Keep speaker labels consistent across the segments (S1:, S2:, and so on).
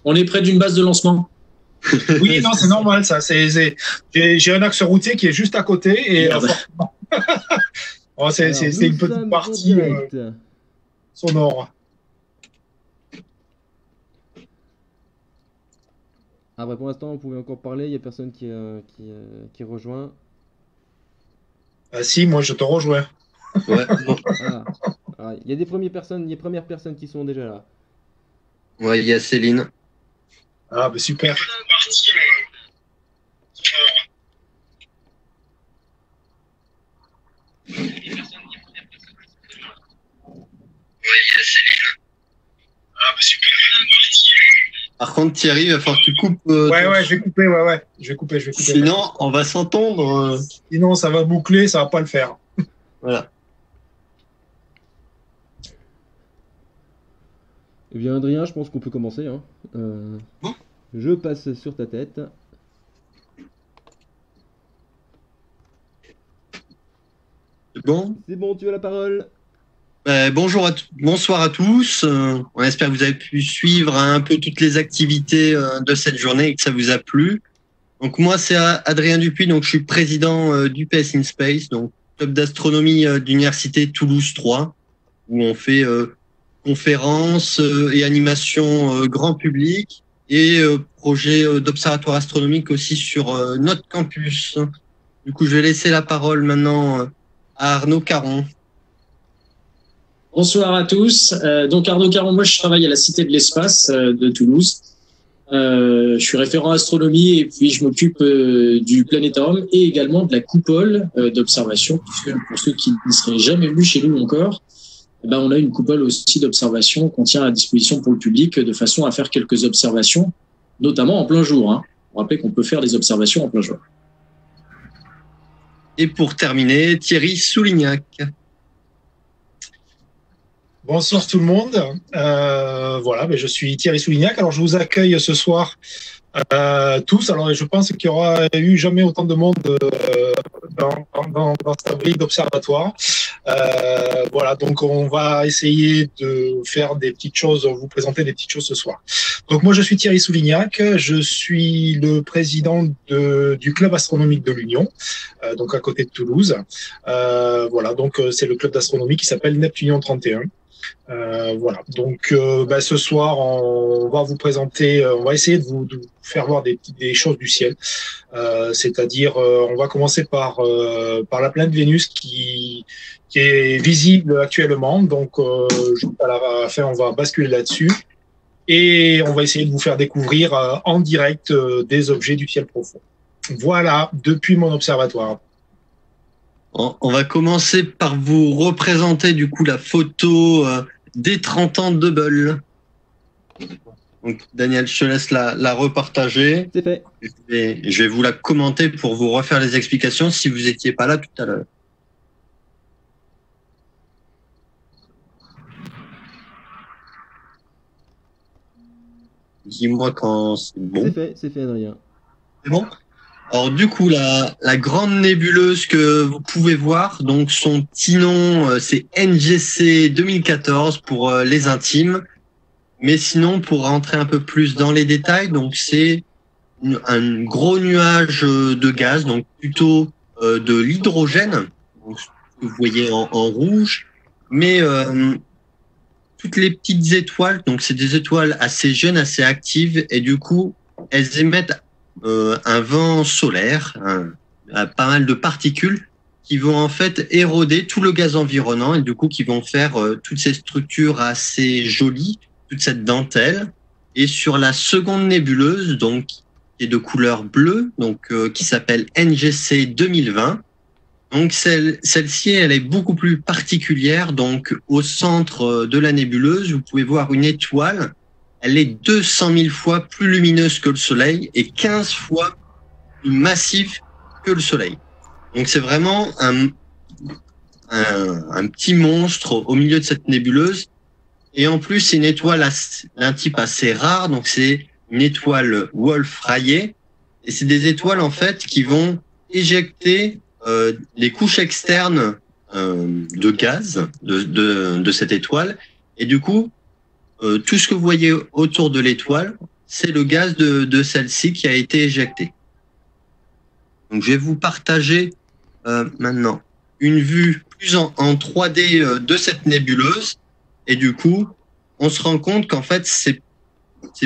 S1: On est près d'une base de lancement.
S2: Oui, non, c'est normal, ça. J'ai un axe routier qui est juste à côté et oh, c'est une petite partie sonore.
S3: Après, pour l'instant, vous pouvez encore parler. Il n'y a personne qui rejoint.
S2: Si, moi, je te rejoins.
S4: Ouais.
S3: Il y a des premières personnes qui sont déjà là.
S4: Ouais, il y a Céline.
S2: Ah, bah super.
S4: Par contre, Thierry, il va falloir que tu coupes.
S2: Ouais, je vais couper, Je vais couper.
S4: Sinon, on va s'entendre.
S2: Sinon, ça va boucler, ça va pas le faire.
S4: Voilà.
S3: Eh bien, Adrien, je pense qu'on peut commencer. Hein.
S4: Bon.
S3: Je passe sur ta tête.
S4: C'est bon?
S3: C'est bon, tu as la parole.
S4: Bonsoir à tous. On espère que vous avez pu suivre un peu toutes les activités de cette journée et que ça vous a plu. Donc moi, c'est Adrien Dupuis, donc je suis président du PS in Space, donc club d'astronomie d'Université Toulouse 3, où on fait conférences et animations grand public et projets d'observatoire astronomique aussi sur notre campus. Du coup, je vais laisser la parole maintenant à Arnaud Caron.
S1: Bonsoir à tous. Donc Arnaud Caron, moi je travaille à la Cité de l'Espace de Toulouse. Je suis référent astronomie et puis je m'occupe du planétarium et également de la coupole d'observation. Puisque pour ceux qui ne seraient jamais venus chez nous encore, on a une coupole aussi d'observation qu'on tient à disposition pour le public de façon à faire quelques observations, notamment en plein jour. Hein. On rappelle qu'on peut faire des observations en plein jour.
S4: Et pour terminer, Thierry Soulignac.
S2: Bonsoir tout le monde. Voilà, je suis Thierry Soulignac. Alors je vous accueille ce soir tous. Alors je pense qu'il y aura eu jamais autant de monde dans cette grille d'observatoire. Voilà, donc on va essayer de faire des petites choses, vous présenter des petites choses ce soir. Donc moi je suis Thierry Soulignac, je suis le président du club astronomique de l'Union, donc à côté de Toulouse. Voilà, donc c'est le club d'astronomie qui s'appelle Neptunion 31. Voilà, donc ce soir on va vous présenter, on va essayer de vous faire voir des choses du ciel, c'est-à-dire on va commencer par la planète Vénus qui est visible actuellement, donc juste à la fin on va basculer là-dessus et on va essayer de vous faire découvrir en direct des objets du ciel profond. Voilà, depuis mon observatoire.
S4: On va commencer par vous représenter du coup la photo des 30 ans de Hubble. Donc Daniel, je te laisse la repartager.
S3: C'est fait.
S4: Je vais vous la commenter pour vous refaire les explications si vous n'étiez pas là tout à l'heure. Dis-moi quand c'est bon.
S3: C'est fait Adrien.
S4: C'est bon? Alors du coup, la grande nébuleuse que vous pouvez voir, donc son petit nom, c'est NGC 2014 pour les intimes. Mais sinon, pour rentrer un peu plus dans les détails, donc c'est un gros nuage de gaz, donc plutôt de l'hydrogène, donc ce que vous voyez en rouge. Mais toutes les petites étoiles, donc c'est des étoiles assez jeunes, assez actives, et du coup, elles émettent un vent solaire, pas mal de particules qui vont en fait éroder tout le gaz environnant et du coup qui vont faire toutes ces structures assez jolies, toute cette dentelle. Et sur la seconde nébuleuse, donc qui est de couleur bleue, donc qui s'appelle NGC 2020. Donc celle-ci, elle est beaucoup plus particulière. Donc au centre de la nébuleuse, vous pouvez voir une étoile. Elle est 200 000 fois plus lumineuse que le Soleil et 15 fois plus massive que le Soleil. Donc c'est vraiment un petit monstre au milieu de cette nébuleuse. Et en plus, c'est une étoile d'un type assez rare. Donc c'est une étoile Wolf Rayet. Et c'est des étoiles en fait qui vont éjecter les couches externes de gaz de cette étoile. Et du coup, tout ce que vous voyez autour de l'étoile, c'est le gaz de celle-ci qui a été éjecté. Donc, je vais vous partager maintenant une vue plus en 3D de cette nébuleuse. Et du coup, on se rend compte qu'en fait, c'est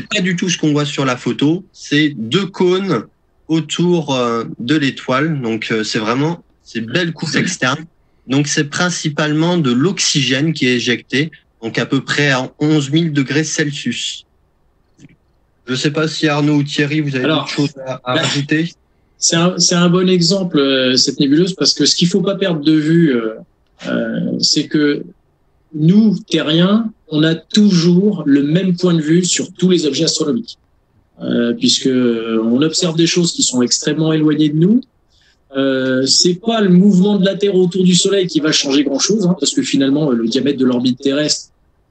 S4: pas du tout ce qu'on voit sur la photo. C'est 2 cônes autour de l'étoile. Donc, c'est vraiment ces belles couches externes. Donc, c'est principalement de l'oxygène qui est éjecté, donc à peu près à 11 000 degrés Celsius. Je ne sais pas si Arnaud ou Thierry, vous avez d'autres choses à rajouter.
S1: C'est un bon exemple, cette nébuleuse, parce que ce qu'il faut pas perdre de vue, c'est que nous, terriens, on a toujours le même point de vue sur tous les objets astronomiques, puisque on observe des choses qui sont extrêmement éloignées de nous. C'est pas le mouvement de la Terre autour du Soleil qui va changer grand-chose, hein, parce que finalement, le diamètre de l'orbite terrestre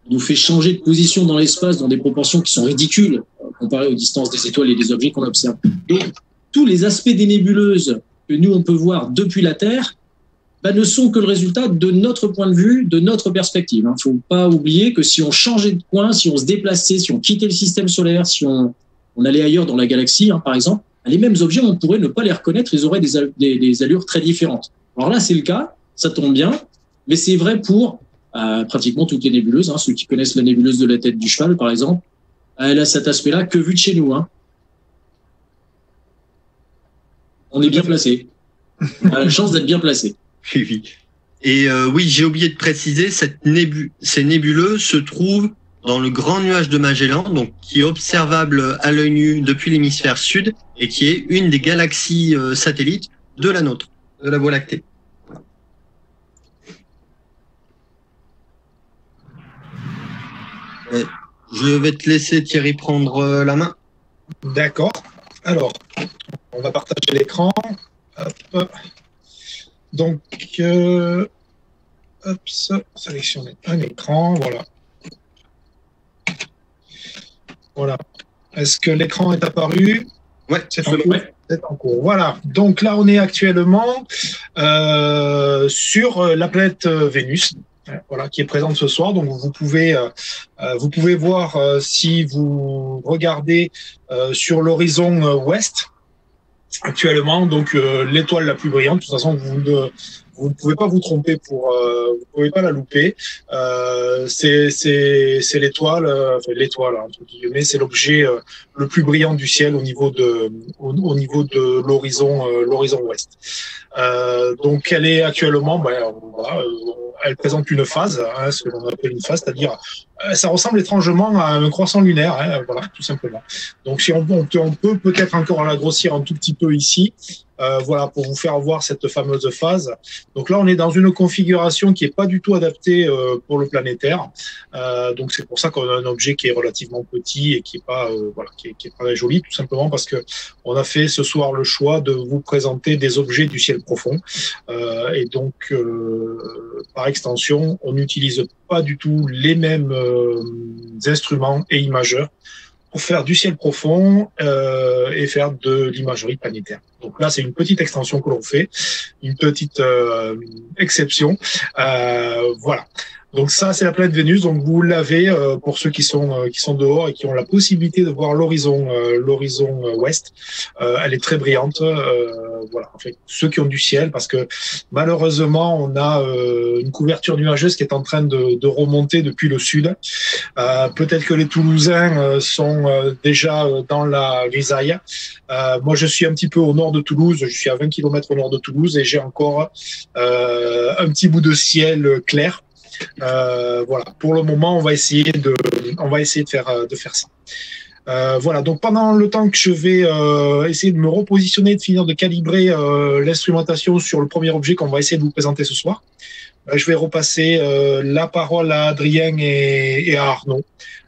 S1: nous fait changer de position dans l'espace dans des proportions qui sont ridicules comparées aux distances des étoiles et des objets qu'on observe. Et tous les aspects des nébuleuses que nous, on peut voir depuis la Terre, ne sont que le résultat de notre point de vue, de notre perspective. Il ne faut pas oublier que si on changeait de coin, si on se déplaçait, si on quittait le système solaire, si on allait ailleurs dans la galaxie, hein, par exemple, les mêmes objets, on pourrait ne pas les reconnaître, ils auraient des allures très différentes. Alors là, c'est le cas, ça tombe bien, mais c'est vrai pour pratiquement toutes les nébuleuses. Hein, ceux qui connaissent la nébuleuse de la tête du cheval, par exemple, elle a cet aspect-là que vu de chez nous. Hein. On est bien placé. On a la chance d'être bien placé.
S4: Oui. Et oui, j'ai oublié de préciser, ces nébuleuses se trouvent dans le grand nuage de Magellan, donc qui est observable à l'œil nu depuis l'hémisphère sud et qui est une des galaxies satellites de la nôtre, de la Voie lactée. Je vais te laisser, Thierry, prendre la main.
S2: D'accord. Alors, on va partager l'écran. Hop. Donc, sélectionner un écran, voilà. Voilà. Est-ce que l'écran est apparu?
S4: Ouais,
S2: c'est en cours. Voilà. Donc là, on est actuellement sur la planète Vénus, voilà, qui est présente ce soir. Donc vous pouvez voir si vous regardez sur l'horizon ouest actuellement, donc l'étoile la plus brillante. De toute façon, vous ne pouvez pas vous tromper vous pouvez pas la louper. C'est l'étoile, entre guillemets, c'est l'objet le plus brillant du ciel au niveau de l'horizon ouest. Donc elle est actuellement, elle présente une phase, hein, ce que l'on appelle une phase, c'est-à-dire ça ressemble étrangement à un croissant lunaire, hein, voilà, tout simplement. Donc si on peut peut-être encore la grossir un tout petit peu ici, voilà, pour vous faire voir cette fameuse phase. Donc là, on est dans une configuration qui est pas du tout adaptée pour le planétaire. Donc c'est pour ça qu'on a un objet qui est relativement petit et qui est pas qui est pas joli, tout simplement parce que on a fait ce soir le choix de vous présenter des objets du ciel profond. Et donc par extension, on n'utilise pas du tout les mêmes instruments et imageurs pour faire du ciel profond et faire de l'imagerie planétaire. Donc là, c'est une petite extension que l'on fait, une petite exception. Voilà. Donc ça, c'est la planète Vénus. Donc vous l'avez pour ceux qui sont dehors et qui ont la possibilité de voir l'horizon ouest. Elle est très brillante. Voilà. En fait, ceux qui ont du ciel, parce que malheureusement, on a une couverture nuageuse qui est en train de remonter depuis le sud. Peut-être que les Toulousains sont déjà dans la grisaille. Moi, je suis un petit peu au nord de Toulouse. Je suis à 20 km au nord de Toulouse et j'ai encore un petit bout de ciel clair. Voilà. Pour le moment, on va essayer de faire ça. Voilà. Donc pendant le temps que je vais essayer de me repositionner, de finir de calibrer l'instrumentation sur le premier objet qu'on va essayer de vous présenter ce soir, je vais repasser la parole à Adrien et à Arnaud.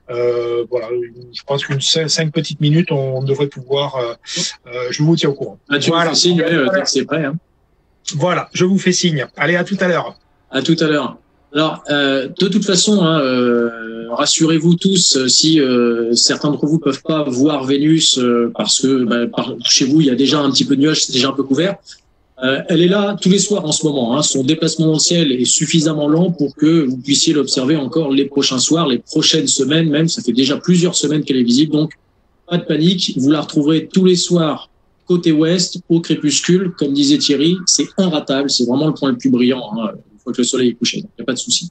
S2: Voilà, je pense qu'une 5 petites minutes, on devrait pouvoir. Je vous tiens au courant.
S1: Tu me fais signe, dès que c'est prêt. Hein.
S2: Voilà, je vous fais signe. Allez, à tout à l'heure.
S1: À tout à l'heure. Alors, de toute façon, hein, rassurez-vous tous, si certains d'entre vous peuvent pas voir Vénus parce que chez vous il y a déjà un petit peu de nuages, c'est déjà un peu couvert. Elle est là tous les soirs en ce moment. Hein. Son déplacement dans le ciel est suffisamment lent pour que vous puissiez l'observer encore les prochains soirs, les prochaines semaines même. Ça fait déjà plusieurs semaines qu'elle est visible, donc pas de panique. Vous la retrouverez tous les soirs côté ouest, au crépuscule. Comme disait Thierry, c'est inratable. C'est vraiment le point le plus brillant, hein, une fois que le soleil est couché. Il n'y a pas de souci.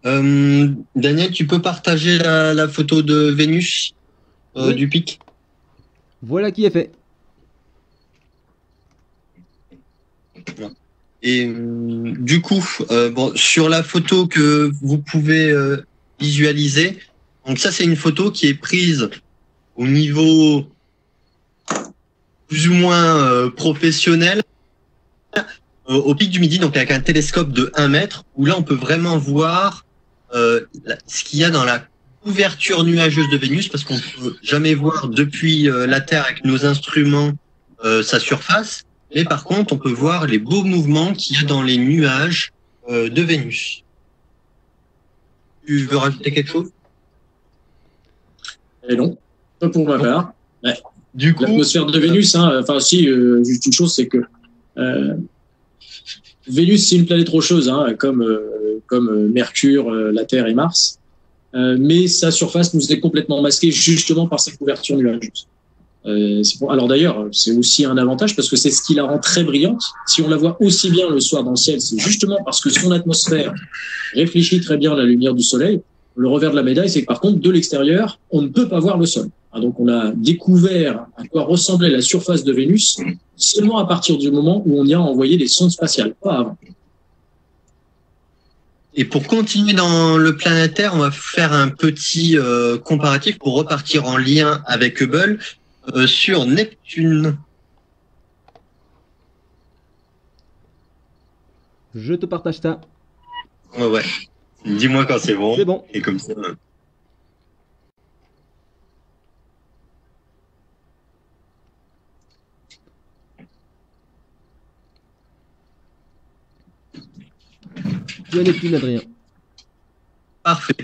S4: Daniel, tu peux partager la photo de Vénus
S3: Oui.
S4: du pic?
S3: Voilà qui est fait.
S4: Et du coup, bon, sur la photo que vous pouvez visualiser, donc ça c'est une photo qui est prise au niveau plus ou moins professionnel au pic du Midi, donc avec un télescope de 1 mètre, où là on peut vraiment voir ce qu'il y a dans la couverture nuageuse de Vénus, parce qu'on peut jamais voir depuis la Terre avec nos instruments sa surface. Mais par contre, on peut voir les beaux mouvements qu'il y a dans les nuages de Vénus. Tu veux rajouter quelque chose?
S1: Et non, pas pour ma part. Ouais.
S4: Du coup,
S1: L'atmosphère de Vénus, hein, enfin si, juste une chose, c'est que Vénus, c'est une planète rocheuse, hein, comme Mercure, la Terre et Mars. Mais sa surface nous est complètement masquée justement par sa couverture nuageuse. Alors d'ailleurs, c'est aussi un avantage parce que c'est ce qui la rend très brillante. Si on la voit aussi bien le soir dans le ciel, c'est justement parce que son atmosphère réfléchit très bien la lumière du soleil. Le revers de la médaille, c'est que par contre, de l'extérieur, on ne peut pas voir le sol. Donc on a découvert à quoi ressemblait la surface de Vénus seulement à partir du moment où on y a envoyé des sondes spatiales, pas avant.
S4: et pour continuer dans le planétaire, on va faire un petit comparatif pour repartir en lien avec Hubble sur Neptune.
S3: Je te partage ça.
S4: Ouais. Dis-moi quand c'est bon.
S3: C'est bon.
S4: Et comme ça.
S3: Tu as Neptune, Adrien.
S4: Parfait.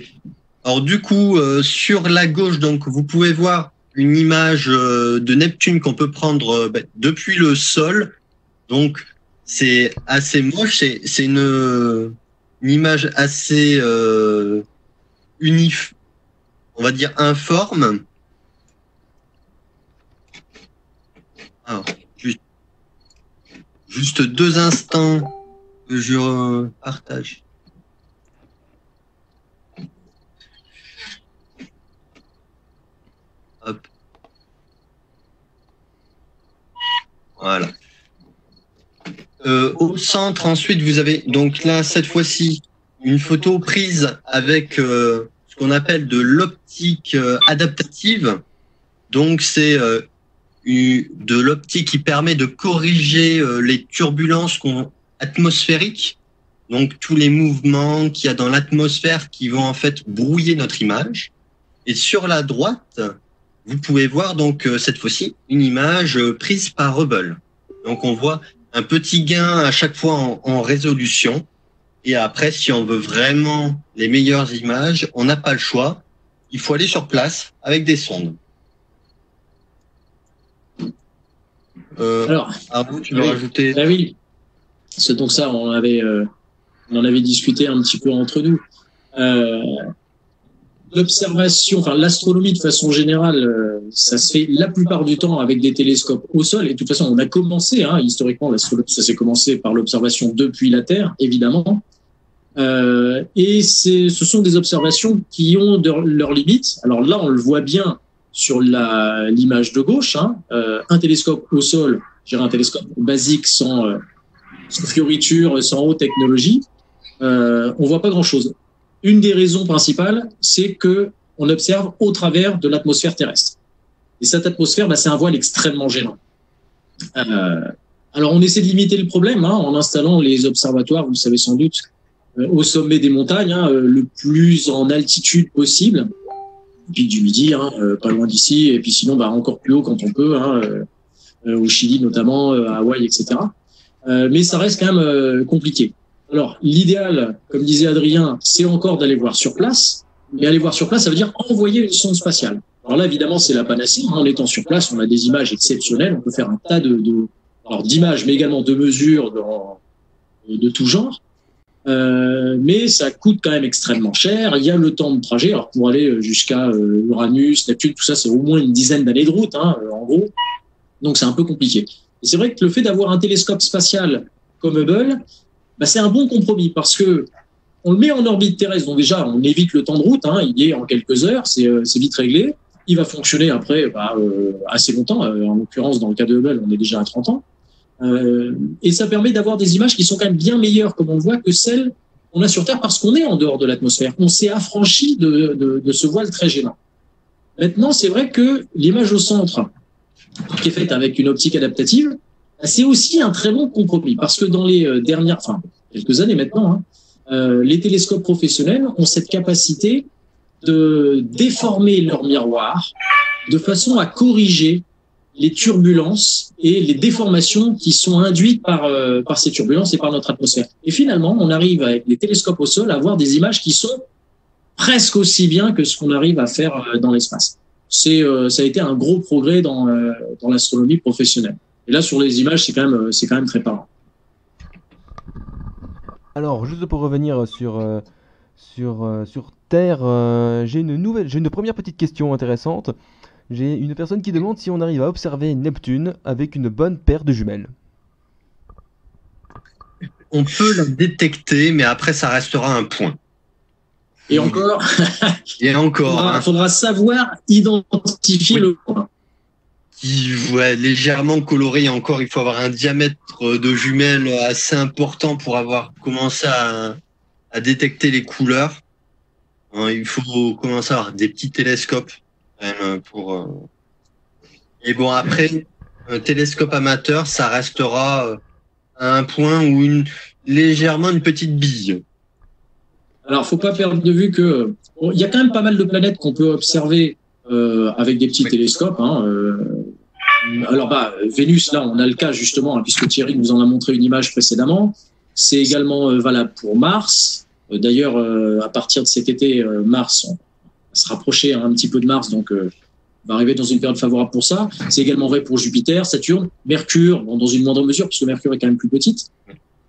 S4: Alors du coup, sur la gauche, donc vous pouvez voir une image de Neptune qu'on peut prendre depuis le sol. Donc c'est assez moche, c'est une image assez on va dire informe. Alors, juste 2 instants que je partage. Hop. Voilà. Au centre, ensuite, vous avez donc là, cette fois-ci, une photo prise avec ce qu'on appelle de l'optique adaptative. Donc, c'est de l'optique qui permet de corriger les turbulences atmosphériques. Donc, tous les mouvements qu'il y a dans l'atmosphère qui vont en fait brouiller notre image. Et sur la droite, vous pouvez voir donc cette fois-ci une image prise par Hubble. Donc, on voit un petit gain à chaque fois en résolution. Et après, si on veut vraiment les meilleures images, on n'a pas le choix. Il faut aller sur place avec des sondes.
S1: Alors,
S4: Arnaud, tu veux rajouter?
S1: Ah oui. Donc ça, on en avait discuté un petit peu entre nous. L'observation, enfin l'astronomie de façon générale, ça se fait la plupart du temps avec des télescopes au sol. Et de toute façon, on a commencé, historiquement, l'astronomie, ça s'est commencé par l'observation depuis la Terre, évidemment. Et ce sont des observations qui ont leurs limites. Alors là, on le voit bien sur l'image de gauche. Un télescope au sol, je dirais un télescope basique sans fioriture, sans haute technologie, on voit pas grand-chose. Une des raisons principales, c'est que on observe au travers de l'atmosphère terrestre. Et cette atmosphère, c'est un voile extrêmement gênant. Alors, on essaie de limiter le problème en installant les observatoires, vous le savez sans doute, au sommet des montagnes, le plus en altitude possible. Pic du Midi, pas loin d'ici, et puis sinon, encore plus haut quand on peut, au Chili notamment, à Hawaï, etc. Mais ça reste quand même compliqué. Alors, l'idéal, comme disait Adrien, c'est encore d'aller voir sur place. Mais aller voir sur place, ça veut dire envoyer une sonde spatiale. Alors là, évidemment, c'est la panacée. En étant sur place, on a des images exceptionnelles. On peut faire un tas alors d'images, mais également de mesures de tout genre. Mais ça coûte quand même extrêmement cher. Il y a le temps de trajet. Alors pour aller jusqu'à Uranus, Neptune, tout ça, c'est au moins une dizaine d'années de route, hein, en gros. Donc c'est un peu compliqué. Et c'est vrai que le fait d'avoir un télescope spatial comme Hubble, bah, c'est un bon compromis parce que on le met en orbite terrestre. Donc déjà, on évite le temps de route. Hein, il est en quelques heures, c'est vite réglé. Il va fonctionner après assez longtemps. En l'occurrence, dans le cas de Hubble, on est déjà à 30 ans. Et ça permet d'avoir des images qui sont quand même bien meilleures, comme on voit, que celles qu'on a sur Terre parce qu'on est en dehors de l'atmosphère. On s'est affranchi de ce voile très gênant. Maintenant, c'est vrai que l'image au centre, qui est faite avec une optique adaptative, c'est aussi un très bon compromis parce que dans les quelques années maintenant, hein, les télescopes professionnels ont cette capacité de déformer leur miroir de façon à corriger les turbulences et les déformations qui sont induites par ces turbulences et par notre atmosphère. Et finalement, on arrive avec les télescopes au sol à avoir des images qui sont presque aussi bien que ce qu'on arrive à faire dans l'espace. Ça a été un gros progrès dans l'astronomie professionnelle. Et là, sur les images, c'est quand même très parlant.
S3: Alors, juste pour revenir sur Terre, j'ai une première petite question intéressante. J'ai une personne qui demande si on arrive à observer Neptune avec une bonne paire de jumelles.
S4: On peut la détecter, mais après, ça restera un point.
S1: Et encore,
S4: il
S1: faudra savoir identifier le point.
S4: Légèrement coloré. Encore, il faut avoir un diamètre de jumelles assez important pour avoir commencé à détecter les couleurs. Il faut commencer à avoir des petits télescopes. Et bon, après, un télescope amateur, ça restera à un point ou légèrement une petite bille.
S1: Alors, faut pas perdre de vue que il y a quand même pas mal de planètes qu'on peut observer avec des petits télescopes. Hein, alors, Vénus, là, on a le cas justement, hein, puisque Thierry nous en a montré une image précédemment. C'est également valable pour Mars. D'ailleurs, à partir de cet été, Mars, on va se rapprocher un petit peu de Mars, donc on va arriver dans une période favorable pour ça. C'est également vrai pour Jupiter, Saturne, Mercure, dans une moindre mesure, puisque Mercure est quand même plus petite.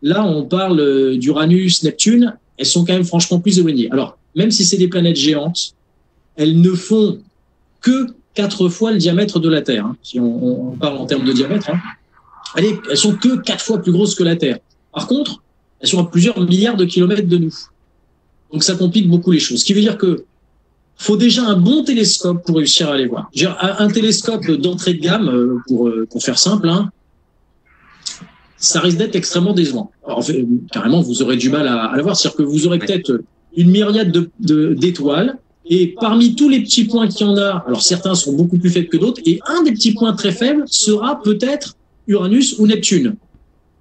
S1: Là, on parle d'Uranus, Neptune. Elles sont quand même franchement plus éloignées. Alors, même si c'est des planètes géantes, elles ne font que 4 fois le diamètre de la Terre. Hein, si on parle en termes de diamètre, hein. Elles sont que 4 fois plus grosses que la Terre. Par contre, elles sont à plusieurs milliards de kilomètres de nous. Donc, ça complique beaucoup les choses. Ce qui veut dire que faut déjà un bon télescope pour réussir à les voir. Un télescope d'entrée de gamme, pour faire simple, hein, ça risque d'être extrêmement décevant. Alors, carrément, vous aurez du mal à le voir. C'est-à-dire que vous aurez peut-être une myriade d'étoiles, et parmi tous les petits points qu'il y en a, alors certains sont beaucoup plus faibles que d'autres, et un des petits points très faibles sera peut-être Uranus ou Neptune.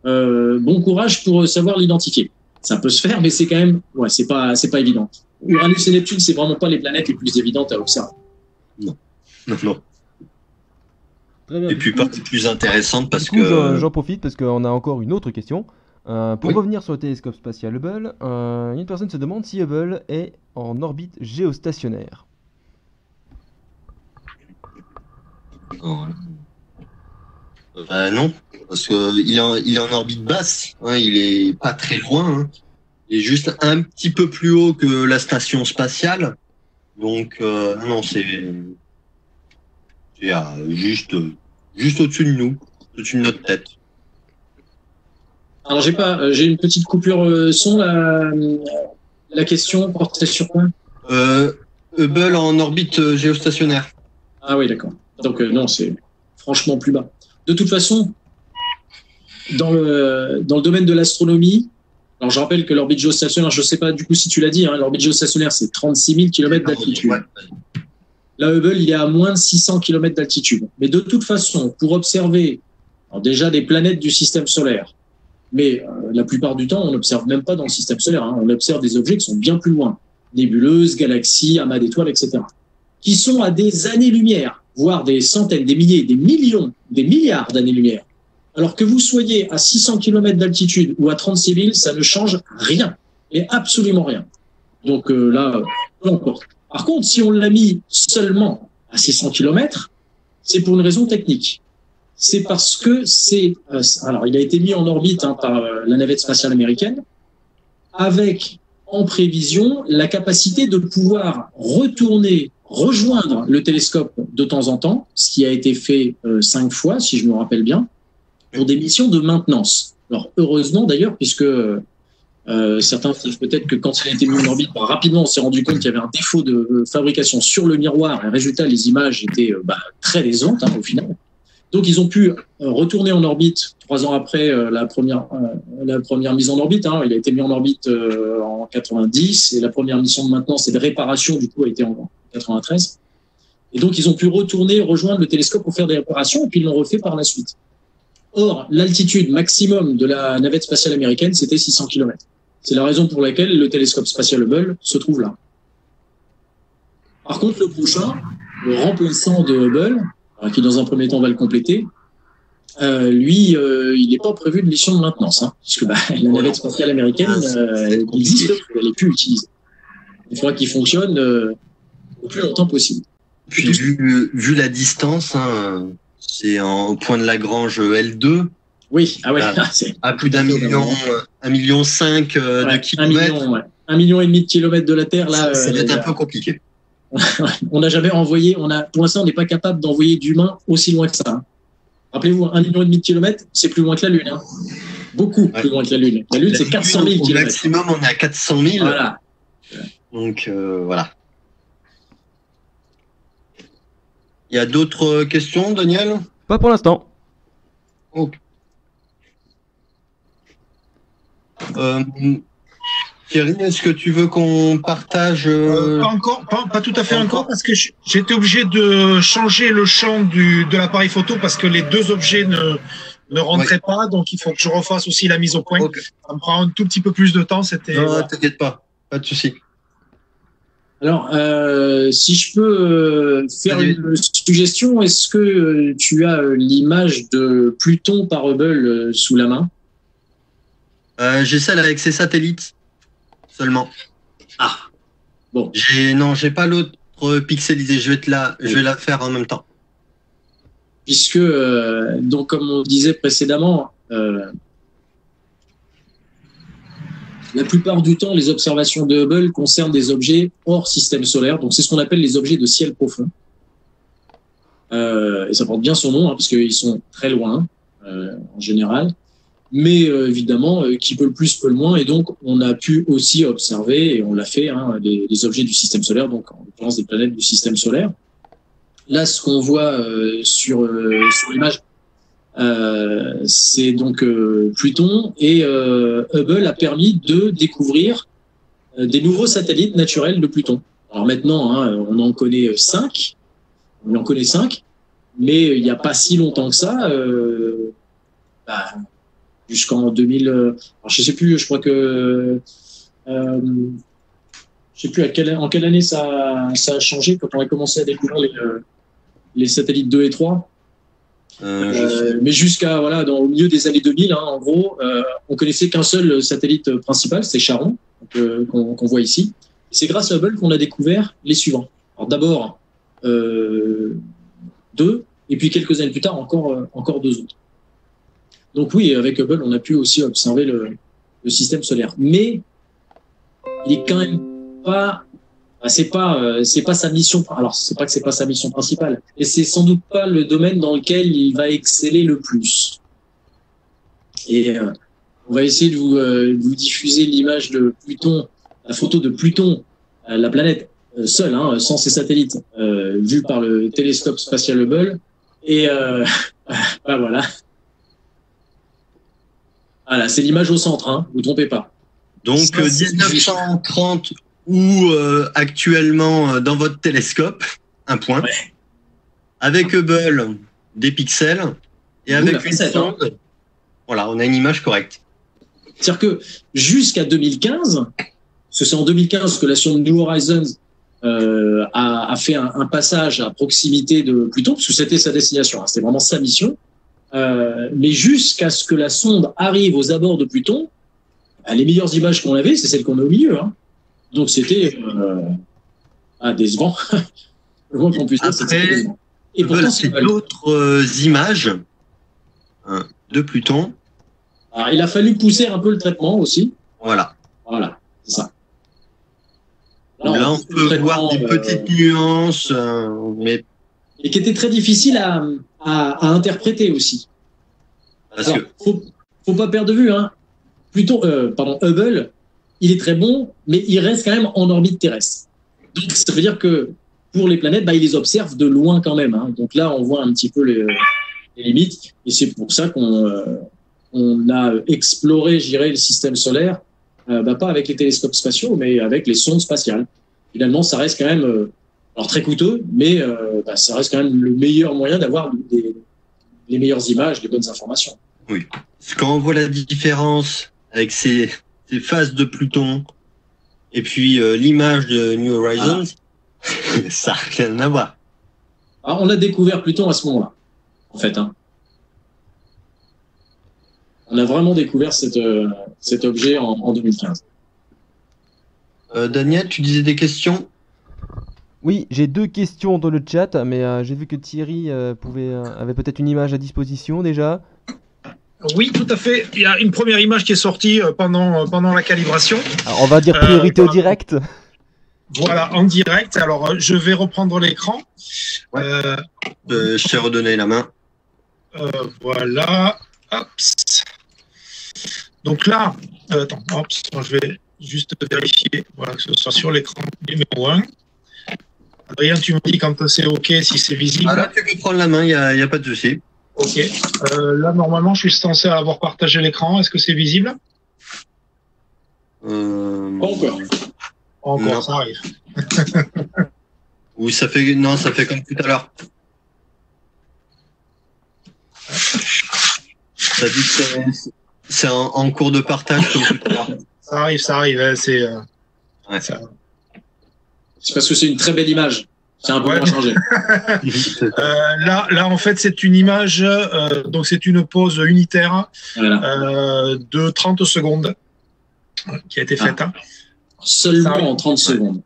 S1: Bon courage pour savoir l'identifier. Ça peut se faire, mais c'est quand même, c'est pas évident. Uranus et Neptune, c'est vraiment pas les planètes les plus évidentes à observer.
S4: Non.
S3: Très bien.
S4: Et puis pas les plus intéressantes parce
S3: du coup,
S4: que.
S3: J'en profite parce qu'on a encore une autre question. Pour revenir sur le télescope spatial Hubble, une personne se demande si Hubble est en orbite géostationnaire.
S4: Non, parce que il est en orbite basse. Hein, il est pas très loin. Hein. Il est juste un petit peu plus haut que la station spatiale. Donc non, c'est juste au-dessus de nous, au-dessus de notre tête.
S1: Alors j'ai une petite coupure son. La question portait sur quoi?
S4: Hubble en orbite géostationnaire.
S1: Ah oui, d'accord. Donc non, c'est franchement plus bas. De toute façon, dans le domaine de l'astronomie, alors je rappelle que l'orbite géostationnaire, je ne sais pas du coup si tu l'as dit, hein, l'orbite géostationnaire c'est 36 000 km d'altitude. Ouais. Là, Hubble, il est à moins de 600 km d'altitude. Mais de toute façon, pour observer déjà des planètes du système solaire, mais la plupart du temps, on n'observe même pas dans le système solaire. Hein, on observe des objets qui sont bien plus loin. Nébuleuses, galaxies, amas d'étoiles, etc. Qui sont à des années-lumière, voire des centaines, des milliers, des millions, des milliards d'années-lumière. Alors que vous soyez à 600 km d'altitude ou à 36 000, ça ne change rien. Et absolument rien. Donc là, peu importe. Par contre, si on l'a mis seulement à 600 km, c'est pour une raison technique. C'est parce que alors il a été mis en orbite par la navette spatiale américaine, avec en prévision la capacité de pouvoir rejoindre le télescope de temps en temps, ce qui a été fait 5 fois, si je me rappelle bien, pour des missions de maintenance. Alors heureusement d'ailleurs, puisque certains savent peut-être que quand il a été mis en orbite, rapidement on s'est rendu compte qu'il y avait un défaut de fabrication sur le miroir, et résultat les images étaient très décevantes au final. Donc ils ont pu retourner en orbite 3 ans après la première mise en orbite. Il a été mis en orbite en 90 et la première mission de maintenance et de réparation du coup a été en 93. Et donc ils ont pu rejoindre le télescope pour faire des réparations et puis ils l'ont refait par la suite. Or l'altitude maximum de la navette spatiale américaine c'était 600 km. C'est la raison pour laquelle le télescope spatial Hubble se trouve là. Par contre le prochain, le remplaçant de Hubble, qui dans un premier temps va le compléter, lui, il n'est pas prévu de mission de maintenance, puisque la navette spatiale américaine existe, elle n'est plus utilisée. Il faudra qu'il fonctionne le plus longtemps possible.
S4: Puis vu la distance, c'est au point de Lagrange L2.
S1: Oui,
S4: à plus d'1 million, 1,5 million de kilomètres.
S1: 1,5 million de kilomètres de la Terre, là.
S4: Ça va être un peu compliqué.
S1: On n'a jamais envoyé, pour l'instant, on n'est pas capable d'envoyer d'humains aussi loin que ça. Rappelez-vous, 1,5 million de kilomètres, c'est plus loin que la Lune. Beaucoup plus loin que la Lune. La Lune, c'est 400 000 kilomètres.
S4: Au maximum, on est à 400 000.
S1: Voilà.
S4: Donc, voilà. Il y a d'autres questions, Daniel?
S3: Pas pour l'instant.
S4: Ok. Thierry, est-ce que tu veux qu'on partage
S2: Pas encore, pas tout à fait encore, parce que j'étais obligé de changer le champ de l'appareil photo parce que les deux objets ne rentraient pas, donc il faut que je refasse aussi la mise au point.
S4: Okay.
S2: Ça me prend un tout petit peu plus de temps.
S4: Non, t'inquiète pas de souci.
S1: Alors, si je peux faire une suggestion, est-ce que tu as l'image de Pluton par Hubble sous la main?
S4: J'ai celle avec ses satellites seulement.
S1: Ah, bon.
S4: J'ai pas l'autre pixelisé. Je vais la faire en même temps.
S1: Puisque, donc, comme on disait précédemment, la plupart du temps, les observations de Hubble concernent des objets hors système solaire. Donc, c'est ce qu'on appelle les objets de ciel profond. Et ça porte bien son nom, parce qu'ils sont très loin, en général. Mais évidemment, qui peut le plus, peut le moins. Et donc, on a pu aussi observer, et on l'a fait, les objets du système solaire, donc en l'occurrence des planètes du système solaire. Là, ce qu'on voit sur l'image, c'est donc Pluton, et Hubble a permis de découvrir des nouveaux satellites naturels de Pluton. Alors maintenant, on en connaît 5, mais il n'y a pas si longtemps que ça. Jusqu'en 2000, alors je sais plus, je crois que je sais plus en quelle année ça a changé quand on a commencé à découvrir les satellites 2 et 3. Mais jusqu'à au milieu des années 2000, en gros, on connaissait qu'un seul satellite principal, c'est Charon, qu'on voit ici. C'est grâce à Hubble qu'on a découvert les suivants. Alors d'abord 2, et puis quelques années plus tard encore 2 autres. Donc oui, avec Hubble, on a pu aussi observer le système solaire. Mais il est quand même pas, c'est pas sa mission. Alors c'est pas que c'est pas sa mission principale, et c'est sans doute pas le domaine dans lequel il va exceller le plus. Et on va essayer de vous diffuser l'image de Pluton, la photo de Pluton, la planète seule, sans ses satellites, vue par le télescope spatial Hubble. Et voilà. Voilà, c'est l'image au centre, vous trompez pas.
S4: Donc 1930 ou actuellement dans votre télescope, un point. Ouais. Avec Hubble, des pixels, et avec une sonde, voilà, on a une image correcte.
S1: C'est-à-dire que jusqu'à 2015, c'est en 2015 que la sonde New Horizons a fait un passage à proximité de Pluton, parce que c'était sa destination, c'était vraiment sa mission. Mais jusqu'à ce que la sonde arrive aux abords de Pluton, les meilleures images qu'on avait, c'est celles qu'on a au milieu. Donc c'était décevant. Je vois qu'en plus, c'est
S4: Après,
S1: très bien. Et pourtant,
S4: voilà,
S1: c'est
S4: c'est d'autres images de Pluton.
S1: Alors, il a fallu pousser un peu le traitement aussi.
S4: Voilà.
S1: Voilà, c'est ça.
S4: Là, on peut voir des petites nuances, mais
S1: et qui était très difficile à interpréter aussi.
S4: parce
S1: Alors,
S4: que
S1: faut pas perdre de vue, hein. Hubble, il est très bon, mais il reste quand même en orbite terrestre. Donc, ça veut dire que pour les planètes, il les observe de loin quand même, hein. Donc là, on voit un petit peu les limites, et c'est pour ça qu'on a exploré, je dirais, le système solaire, pas avec les télescopes spatiaux, mais avec les sondes spatiales. Finalement, ça reste quand même alors très coûteux, mais ça reste quand même le meilleur moyen d'avoir les meilleures images, les bonnes informations.
S4: oui, quand on voit la différence avec ces phases de Pluton et puis l'image de New Horizons, ça n'a rien à voir.
S1: Alors, on a découvert Pluton à ce moment-là, en fait, hein. On a vraiment découvert cet objet en 2015.
S4: Daniel, tu disais des questions?
S3: Oui, j'ai 2 questions dans le chat, mais j'ai vu que Thierry avait peut-être une image à disposition déjà.
S2: Oui, tout à fait. Il y a une première image qui est sortie pendant la calibration.
S3: Alors, on va dire priorité au direct.
S2: Voilà, en direct. Alors, je vais reprendre l'écran.
S4: Ouais. Je t'ai redonné la main.
S2: Voilà. Hop. Donc là, je vais juste vérifier que ce soit sur l'écran numéro 1. Adrien, tu me dis quand c'est OK, si c'est visible.
S4: Ah là, tu peux prendre la main, il n'y a pas de souci.
S2: OK. Là, normalement, je suis censé avoir partagé l'écran. Est-ce que c'est visible?
S1: Pas encore.
S2: Encore,
S4: non.
S2: ça arrive.
S4: Ou ça fait comme tout à l'heure. Ça dit que c'est en cours de partage comme tout à l'heure.
S2: Ça arrive. Hein,
S4: Ouais.
S1: C'est parce que c'est une très belle image. C'est un peu moins changé.
S2: Là, en fait, c'est une image, donc c'est une pause unitaire de 30 secondes qui a été faite. Hein.
S1: Seulement en 30 secondes.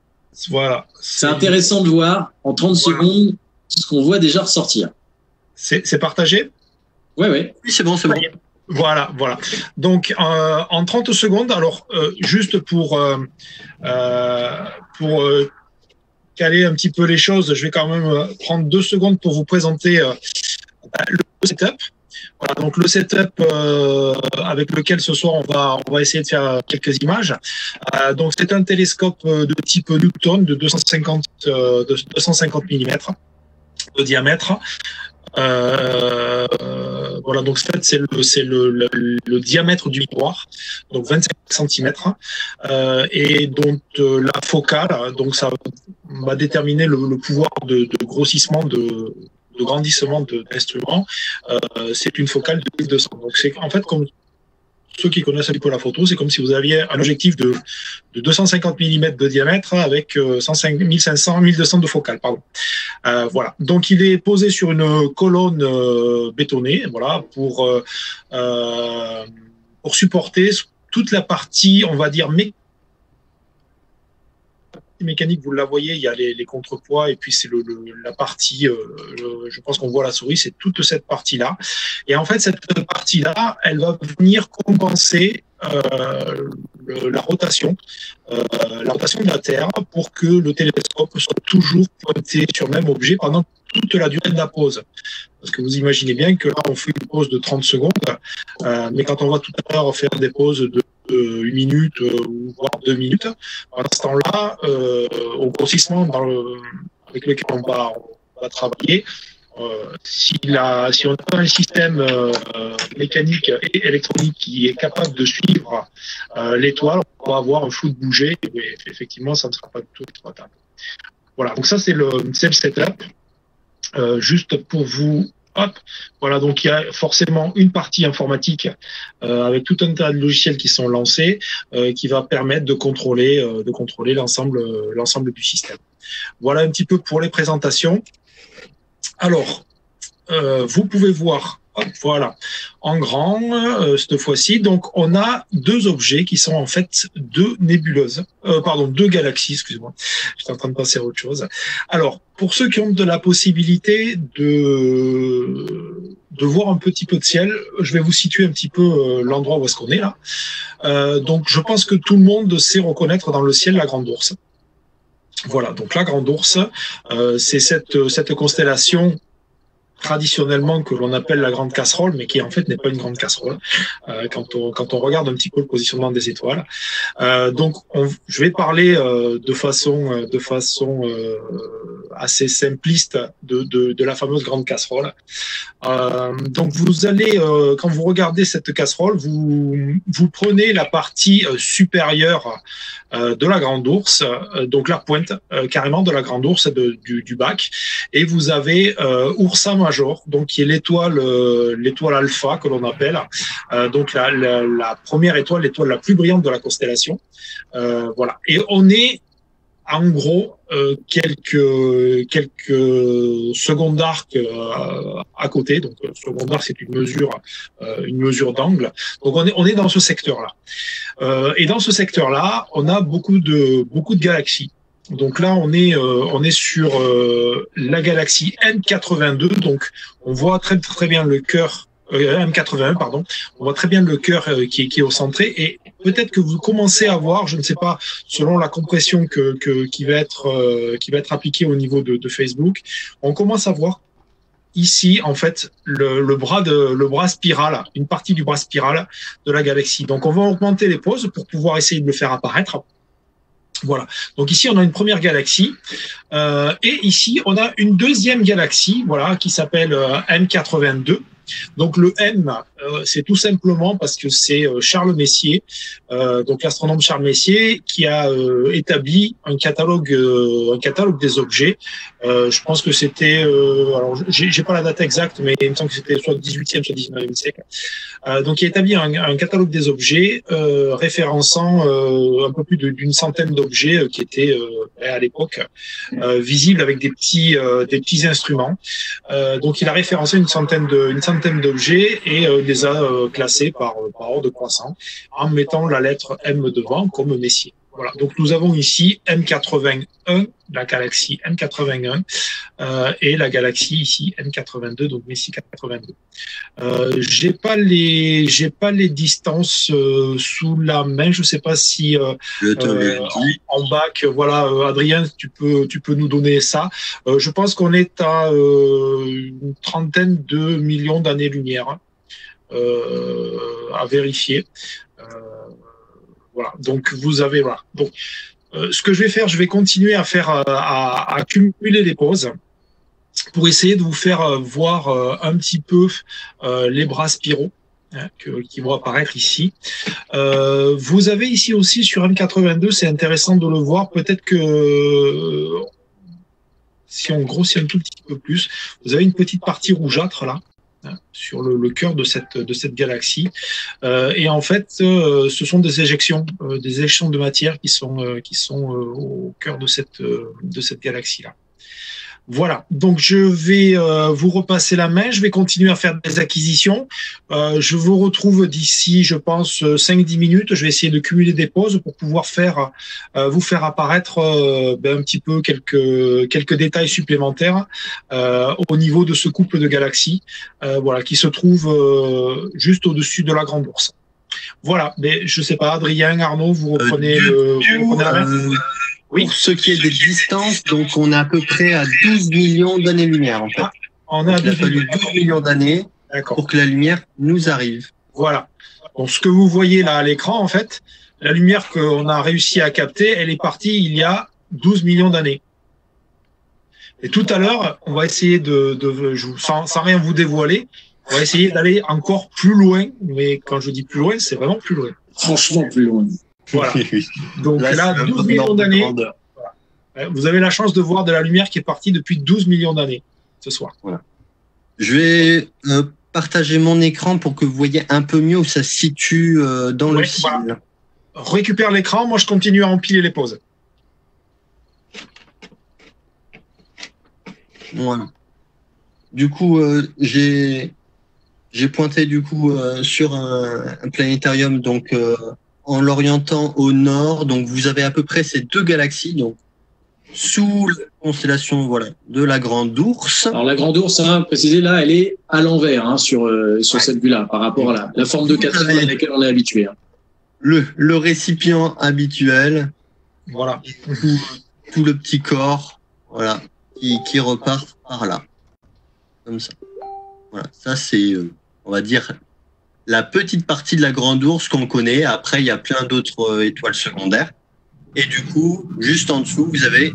S2: Voilà.
S1: C'est intéressant de voir en 30 secondes ce qu'on voit déjà ressortir.
S2: C'est partagé?
S1: Oui.
S4: Oui, c'est bon.
S2: Voilà. Donc, en 30 secondes, alors, juste pour caler un petit peu les choses, je vais quand même prendre 2 secondes pour vous présenter le setup. Voilà, donc le setup avec lequel ce soir on va essayer de faire quelques images. Donc c'est un télescope de type Newton de 250 mm de diamètre. Voilà, donc en fait c'est le diamètre du miroir, donc 25 cm, et donc la focale, donc ça va déterminer le pouvoir de grossissement, de grandissement de l'instrument. C'est une focale de 1200. Donc c'est en fait comme ceux qui connaissent un peu la photo, c'est comme si vous aviez un objectif de 250 mm de diamètre avec 1200 de focale. Voilà. Donc il est posé sur une colonne bétonnée, voilà, pour supporter toute la partie, on va dire, mécanique. Vous la voyez, il y a les contrepoids et puis c'est la partie, je pense qu'on voit la souris, c'est toute cette partie-là. Et en fait, cette partie-là, elle va venir compenser la rotation de la Terre pour que le télescope soit toujours pointé sur le même objet pendant toute la durée de la pause. Parce que vous imaginez bien que là, on fait une pause de 30 secondes, mais quand on va tout à l'heure faire des pauses de 1 minute ou voire 2 minutes, à ce temps-là, au grossissement avec lequel on va travailler, si on a un système mécanique et électronique qui est capable de suivre l'étoile, on va avoir un flou de bouger, et effectivement, ça ne sera pas du tout exploitable. Voilà, donc ça c'est le setup. Juste pour vous, voilà, donc il y a forcément une partie informatique avec tout un tas de logiciels qui sont lancés qui va permettre de contrôler l'ensemble du système. Voilà un petit peu pour les présentations. Alors, vous pouvez voir Hop, voilà, en grand, cette fois-ci. Donc, on a deux objets qui sont en fait deux nébuleuses, deux galaxies, excusez-moi. J'étais en train de passer à autre chose. Alors, pour ceux qui ont de la possibilité de voir un petit peu de ciel, je vais vous situer un petit peu l'endroit où est-ce qu'on est là. Donc, je pense que tout le monde sait reconnaître dans le ciel la Grande Ourse. Voilà, donc la Grande Ourse, c'est cette constellation traditionnellement que l'on appelle la grande casserole, mais qui en fait n'est pas une grande casserole, quand on regarde un petit peu le positionnement des étoiles. Donc, je vais parler de façon assez simpliste de la fameuse grande casserole. Donc, vous allez, quand vous regardez cette casserole, vous prenez la partie supérieure de la Grande Ourse, donc la pointe carrément de la Grande Ourse du bac, et vous avez Ursa Major, donc qui est l'étoile alpha que l'on appelle, donc la première étoile, l'étoile la plus brillante de la constellation. Voilà, et on est en gros quelques secondes d'arc à côté. Donc seconde d'arc, c'est une mesure d'angle. Donc on est dans ce secteur-là. Et dans ce secteur-là, on a beaucoup de galaxies. Donc là, on est sur la galaxie M82. Donc on voit très très bien le cœur. M81, pardon. On voit très bien le cœur qui est au centré, et peut-être que vous commencez à voir, je ne sais pas, selon la compression qui va être appliquée au niveau de Facebook, on commence à voir ici en fait le bras spiral, une partie du bras spiral de la galaxie. Donc on va augmenter les poses pour pouvoir essayer de le faire apparaître. Voilà. Donc ici on a une première galaxie, et ici on a une deuxième galaxie, voilà, qui s'appelle M82. Donc le M, c'est tout simplement parce que c'est Charles Messier, donc l'astronome Charles Messier, qui a établi un catalogue des objets. Je pense que c'était, alors j'ai pas la date exacte, mais il me semble que c'était soit 18e, soit 19e siècle. Donc il a établi un catalogue des objets référençant un peu plus d'une centaine d'objets qui étaient à l'époque visibles avec des petits instruments. Donc il a référencé une centaine d'objets et les a classés par ordre croissant en mettant la lettre M devant comme Messier. Voilà. Donc nous avons ici M81, la galaxie M81, et la galaxie ici M82, donc Messier 82. J'ai pas les distances sous la main. Je sais pas si en bac, voilà, Adrien, tu peux nous donner ça. Je pense qu'on est à une trentaine de millions d'années-lumière à vérifier. Voilà. Donc vous avez, voilà. Donc ce que je vais faire, je vais continuer à faire à cumuler les poses pour essayer de vous faire voir un petit peu les bras spiraux, hein, qui vont apparaître ici. Vous avez ici aussi sur M82, c'est intéressant de le voir. Peut-être que si on grossit un tout petit peu plus, vous avez une petite partie rougeâtre là, hein, sur le cœur de cette galaxie. Et en fait, ce sont des éjections de matière qui sont au cœur de cette galaxie là. Voilà, donc je vais vous repasser la main, je vais continuer à faire des acquisitions. Je vous retrouve d'ici, je pense, 5-10 minutes. Je vais essayer de cumuler des pauses pour pouvoir vous faire apparaître un petit peu quelques détails supplémentaires au niveau de ce couple de galaxies, voilà, qui se trouve juste au-dessus de la Grande Ourse. Voilà, mais je sais pas, Adrien, Arnaud, vous reprenez la main.
S4: Oui. Pour ce qui est des distances, donc on est à peu près à 12 millions d'années-lumière en fait.
S2: On a
S4: fallu 12 millions d'années pour que la lumière nous arrive.
S2: Voilà. Donc ce que vous voyez là à l'écran, en fait, la lumière qu'on a réussi à capter, elle est partie il y a 12 millions d'années. Et tout à l'heure, on va essayer sans rien vous dévoiler, on va essayer d'aller encore plus loin. Mais quand je dis plus loin, c'est vraiment plus loin.
S1: Franchement, plus loin.
S2: Voilà. Donc là 12 millions d'années. Voilà. Vous avez la chance de voir de la lumière qui est partie depuis 12 millions d'années ce soir.
S4: Voilà. Je vais partager mon écran pour que vous voyez un peu mieux où ça se situe dans le ciel. Voilà.
S2: Récupère l'écran, moi je continue à empiler les pauses.
S4: Voilà. Du coup, j'ai j'ai pointé du coup sur un planétarium, donc en l'orientant au nord. Donc vous avez à peu près ces deux galaxies, donc sous la constellation voilà de la Grande Ourse.
S1: Alors la Grande Ourse, hein, préciser là, elle est à l'envers hein, sur cette vue-là par rapport à la forme de 4 à laquelle on est habitué. Hein.
S4: Le récipient habituel,
S2: Voilà.
S4: Tout le petit corps, voilà, qui repart par là, comme ça. Voilà, ça c'est, on va dire, la petite partie de la Grande Ourse qu'on connaît. Après, il y a plein d'autres étoiles secondaires. Et du coup, juste en dessous, vous avez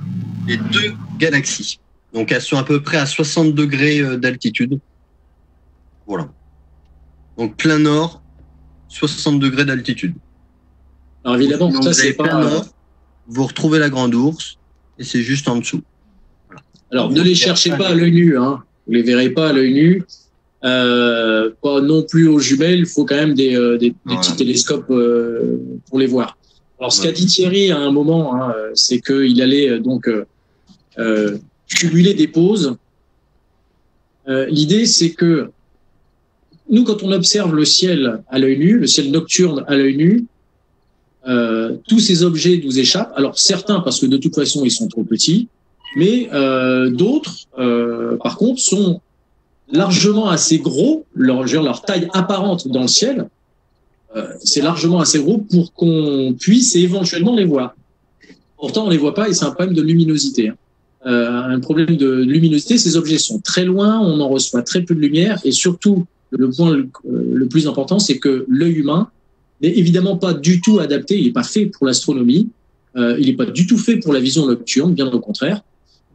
S4: les deux galaxies. Donc, elles sont à peu près à 60 degrés d'altitude. Voilà. Donc, plein nord, 60 degrés d'altitude.
S1: Alors, évidemment,
S4: donc,
S1: ça,
S4: vous avez
S1: c'est pas...
S4: plein nord, vous retrouvez la Grande Ourse, et c'est juste en dessous.
S1: Voilà. Alors, ne les cherchez pas à l'œil nu, hein. Vous les verrez pas à l'œil nu. Pas non plus aux jumelles. Il faut quand même des petits télescopes pour les voir. Alors, ce qu'a dit Thierry à un moment, hein, c'est qu'il allait donc cumuler des pauses. L'idée, c'est que nous, quand on observe le ciel à l'œil nu, le ciel nocturne à l'œil nu, tous ces objets nous échappent. Alors, certains, parce que de toute façon, ils sont trop petits, mais d'autres, par contre, sont largement assez gros, leur taille apparente dans le ciel, c'est largement assez gros pour qu'on puisse éventuellement les voir. Pourtant, on les voit pas et c'est un problème de luminosité. Un problème de luminosité, ces objets sont très loin, on en reçoit très peu de lumière et surtout, le point le plus important, c'est que l'œil humain n'est évidemment pas du tout adapté, il n'est pas fait pour l'astronomie, il n'est pas du tout fait pour la vision nocturne, bien au contraire.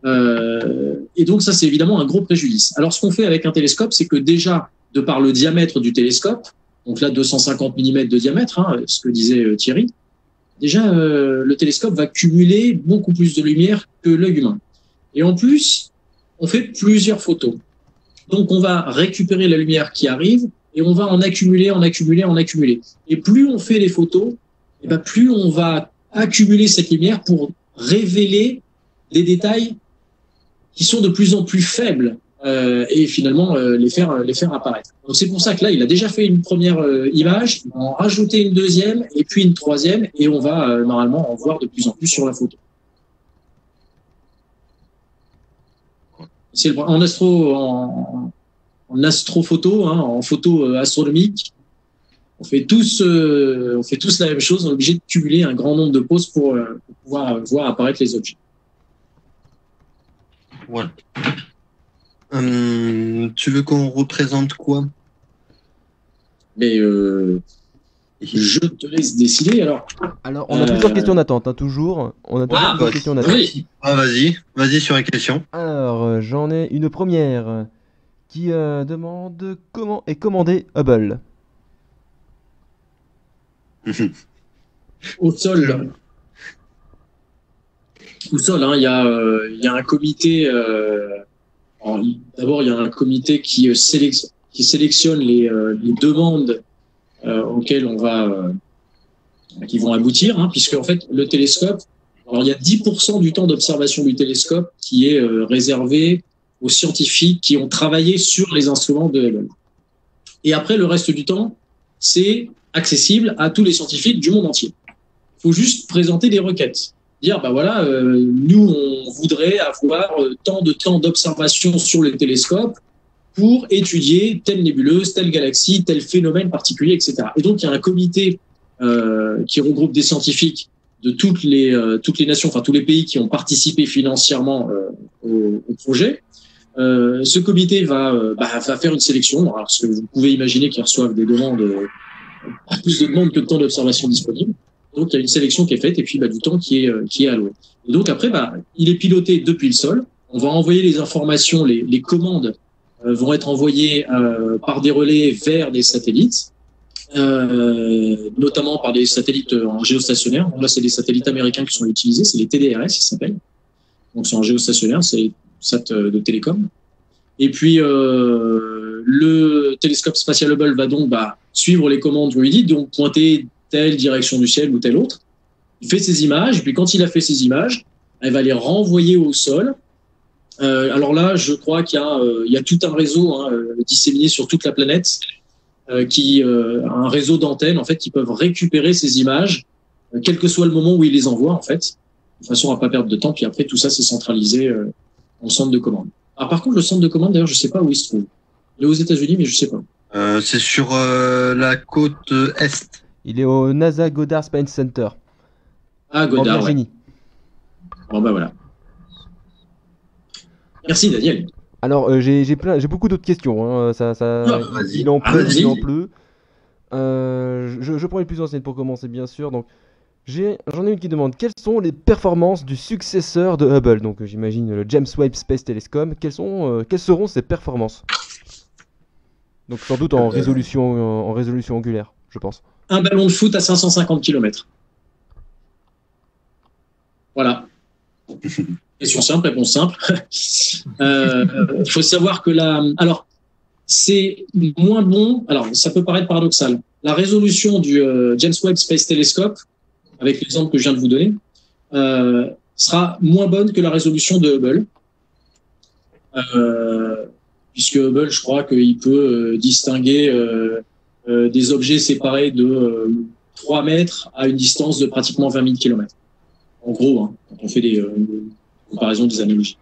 S1: Et donc ça, c'est évidemment un gros préjudice. Alors, ce qu'on fait avec un télescope, c'est que déjà, de par le diamètre du télescope, donc là 250 mm de diamètre, hein, ce que disait Thierry, déjà le télescope va cumuler beaucoup plus de lumière que l'œil humain. Et en plus, on fait plusieurs photos. Donc on va récupérer la lumière qui arrive et on va en accumuler. Et plus on fait les photos, et ben plus on va accumuler cette lumière pour révéler des détails qui sont de plus en plus faibles et finalement les faire apparaître. Donc c'est pour ça que là, il a déjà fait une première image, il va en rajouter une deuxième et puis une troisième et on va normalement en voir de plus en plus sur la photo. C'est en astrophoto, hein, en photo astronomique, on fait tous la même chose, on est obligé de cumuler un grand nombre de poses pour pouvoir voir apparaître les objets.
S4: Voilà. Tu veux qu'on représente quoi?
S1: Mais je te laisse décider. Alors,
S3: on a plusieurs questions d'attente, hein, toujours. On a toujours plusieurs questions d'attente.
S1: Oui.
S4: Ah, vas-y sur les questions.
S3: Alors, j'en ai une première qui demande comment est commandé Hubble.
S1: Au sol, hein, il y a un comité. D'abord, il y a un comité qui sélectionne les demandes auxquelles qui vont aboutir, hein, puisque en fait le télescope, alors il y a 10% du temps d'observation du télescope qui est réservé aux scientifiques qui ont travaillé sur les instruments de Hubble. Et après, le reste du temps, c'est accessible à tous les scientifiques du monde entier. Il faut juste présenter des requêtes. Dire, bah voilà, nous, on voudrait avoir tant de temps d'observation sur le télescope pour étudier telle nébuleuse, telle galaxie, tel phénomène particulier, etc. Et donc, il y a un comité qui regroupe des scientifiques de toutes les nations, enfin tous les pays qui ont participé financièrement au projet. Ce comité va faire une sélection. Alors, parce que vous pouvez imaginer qu'ils reçoivent des demandes, plus de demandes que de temps d'observation disponible. Donc, il y a une sélection qui est faite et puis du temps qui est alloué. Et donc, après, il est piloté depuis le sol. On va envoyer les informations, les commandes vont être envoyées par des relais vers des satellites, notamment par des satellites en géostationnaire. Donc là, c'est des satellites américains qui sont utilisés, c'est les TDRS, ils s'appellent. Donc, c'est en géostationnaire, c'est sat de télécom. Et puis, le télescope spatial Hubble va donc suivre les commandes, vous lui dites, donc pointer telle direction du ciel ou telle autre. Il fait ses images, et puis quand il a fait ses images, elle va les renvoyer au sol Alors là, je crois il y a tout un réseau disséminé sur toute la planète qui a un réseau d'antennes en fait qui peuvent récupérer ces images, quel que soit le moment où ils les envoient en fait, de façon à pas perdre de temps. Puis après, tout ça c'est centralisé en centre de commande. Alors par contre, le centre de commande, d'ailleurs, je sais pas où il se trouve. Il est aux États-Unis, mais je sais pas.
S4: C'est sur la côte est.
S3: Il est au NASA Goddard Space Center,
S1: Ah,
S3: en
S1: Godard, ouais.
S3: Virginie.
S1: Bon bah voilà. Merci Daniel.
S3: Alors, j'ai beaucoup d'autres questions. Hein.
S1: Ah,
S4: vas-y.
S3: Il en pleut,
S1: vas-y.
S3: il en pleut. Je prends les plus anciennes pour commencer, bien sûr. Donc, j'en ai une qui demande quelles sont les performances du successeur de Hubble. Donc, j'imagine le James Webb Space Telescope. Quelles seront ses performances? Donc, sans doute en résolution angulaire, je pense.
S1: Un ballon de foot à 550 km. Voilà. Question simple, réponse simple. Il faut savoir que alors, c'est moins bon. Alors, ça peut paraître paradoxal. La résolution du James Webb Space Telescope, avec l'exemple que je viens de vous donner, sera moins bonne que la résolution de Hubble. Puisque Hubble, je crois qu'il peut distinguer des objets séparés de 3 mètres à une distance de pratiquement 20 000 km. En gros, hein, quand on fait des comparaisons, des analogies.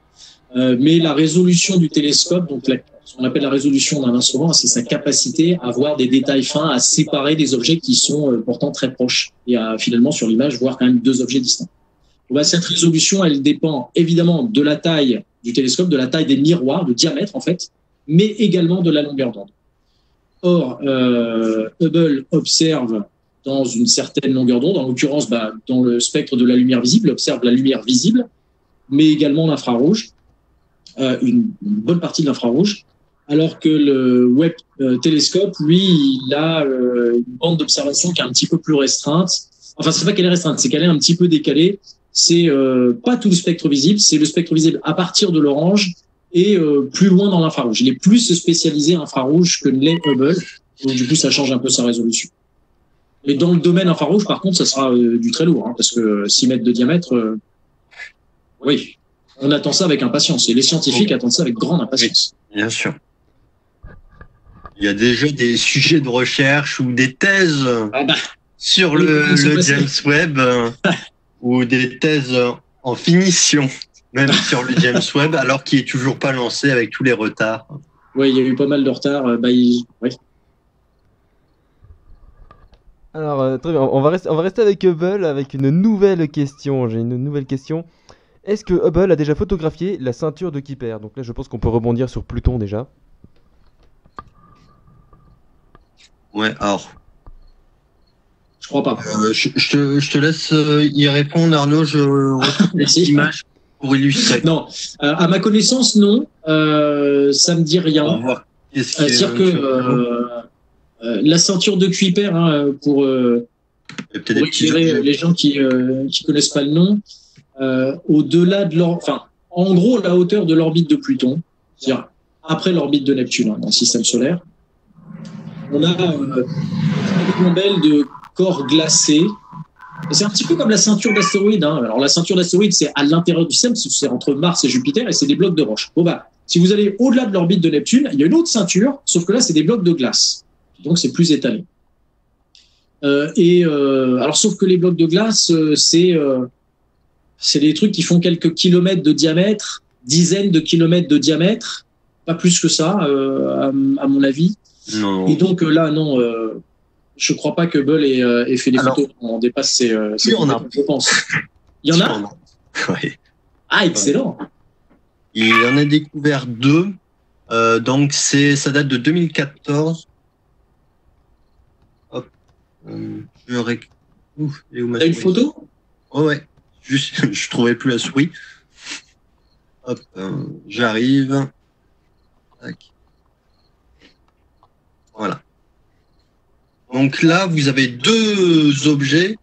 S1: Mais la résolution du télescope, donc ce qu'on appelle la résolution d'un instrument, c'est sa capacité à voir des détails fins, à séparer des objets qui sont pourtant très proches et à finalement sur l'image voir quand même 2 objets distincts. Donc, bah, cette résolution, elle dépend évidemment de la taille du télescope, de la taille des miroirs, de diamètre en fait, mais également de la longueur d'onde. Or, Hubble observe dans une certaine longueur d'onde, en l'occurrence dans le spectre de la lumière visible, observe la lumière visible, mais également l'infrarouge, une bonne partie de l'infrarouge, alors que le Webb télescope, lui, il a une bande d'observation qui est un petit peu plus restreinte. Enfin, c'est pas qu'elle est restreinte, c'est qu'elle est un petit peu décalée. C'est pas tout le spectre visible, c'est le spectre visible à partir de l'orange et plus loin dans l'infrarouge. Il est plus spécialisé infrarouge que ne l'est Hubble, donc du coup, ça change un peu sa résolution. Et dans le domaine infrarouge, par contre, ça sera du très lourd, hein, parce que 6 mètres de diamètre, oui, on attend ça avec impatience. Et les scientifiques attendent ça avec grande impatience.
S4: Bien sûr. Il y a déjà des sujets de recherche ou des thèses sur le James Webb ou des thèses en finition, même sur le James Webb, alors qu'il est toujours pas lancé avec tous les retards.
S1: Oui, il y a eu pas mal de retard. Oui.
S3: Alors, très bien, on va rester avec Hubble avec une nouvelle question. J'ai une nouvelle question. Est-ce que Hubble a déjà photographié la ceinture de Kuiper? Donc là, je pense qu'on peut rebondir sur Pluton déjà.
S4: Ouais, alors.
S1: Je crois pas.
S4: Je te laisse y répondre, Arnaud. Je retrouve
S1: Merci.
S4: l'image pour illustrer.
S1: Non, à ma connaissance, non. Ça me dit rien.
S4: On va voir.
S1: C'est-à-dire que la ceinture de Kuiper, pour éclairer les gens qui connaissent pas le nom, au-delà de en gros, la hauteur de l'orbite de Pluton, c'est-à-dire après l'orbite de Neptune dans le système solaire, on a une ribambelle de corps glacés. C'est un petit peu comme la ceinture d'astéroïdes. Alors la ceinture d'astéroïdes, c'est à l'intérieur du système, c'est entre Mars et Jupiter, et c'est des blocs de roche. Bon si vous allez au-delà de l'orbite de Neptune, il y a une autre ceinture, sauf que là, c'est des blocs de glace. Donc c'est plus étalé. Alors sauf que les blocs de glace, c'est des trucs qui font quelques kilomètres de diamètre, dizaines de kilomètres de diamètre, pas plus que ça, à mon avis.
S4: Non.
S1: Et donc là, non, je crois pas que Hubble ait fait des photos. On dépasse ses je pense. Il y en a.
S4: Ouais.
S1: Ah, excellent.
S4: Il en a découvert 2. Donc ça date de 2014. Hop.
S1: T'as une photo?
S4: Oh ouais. Juste, je trouvais plus la souris. Hop, j'arrive. Tac. Voilà. Donc là, vous avez 2 objets.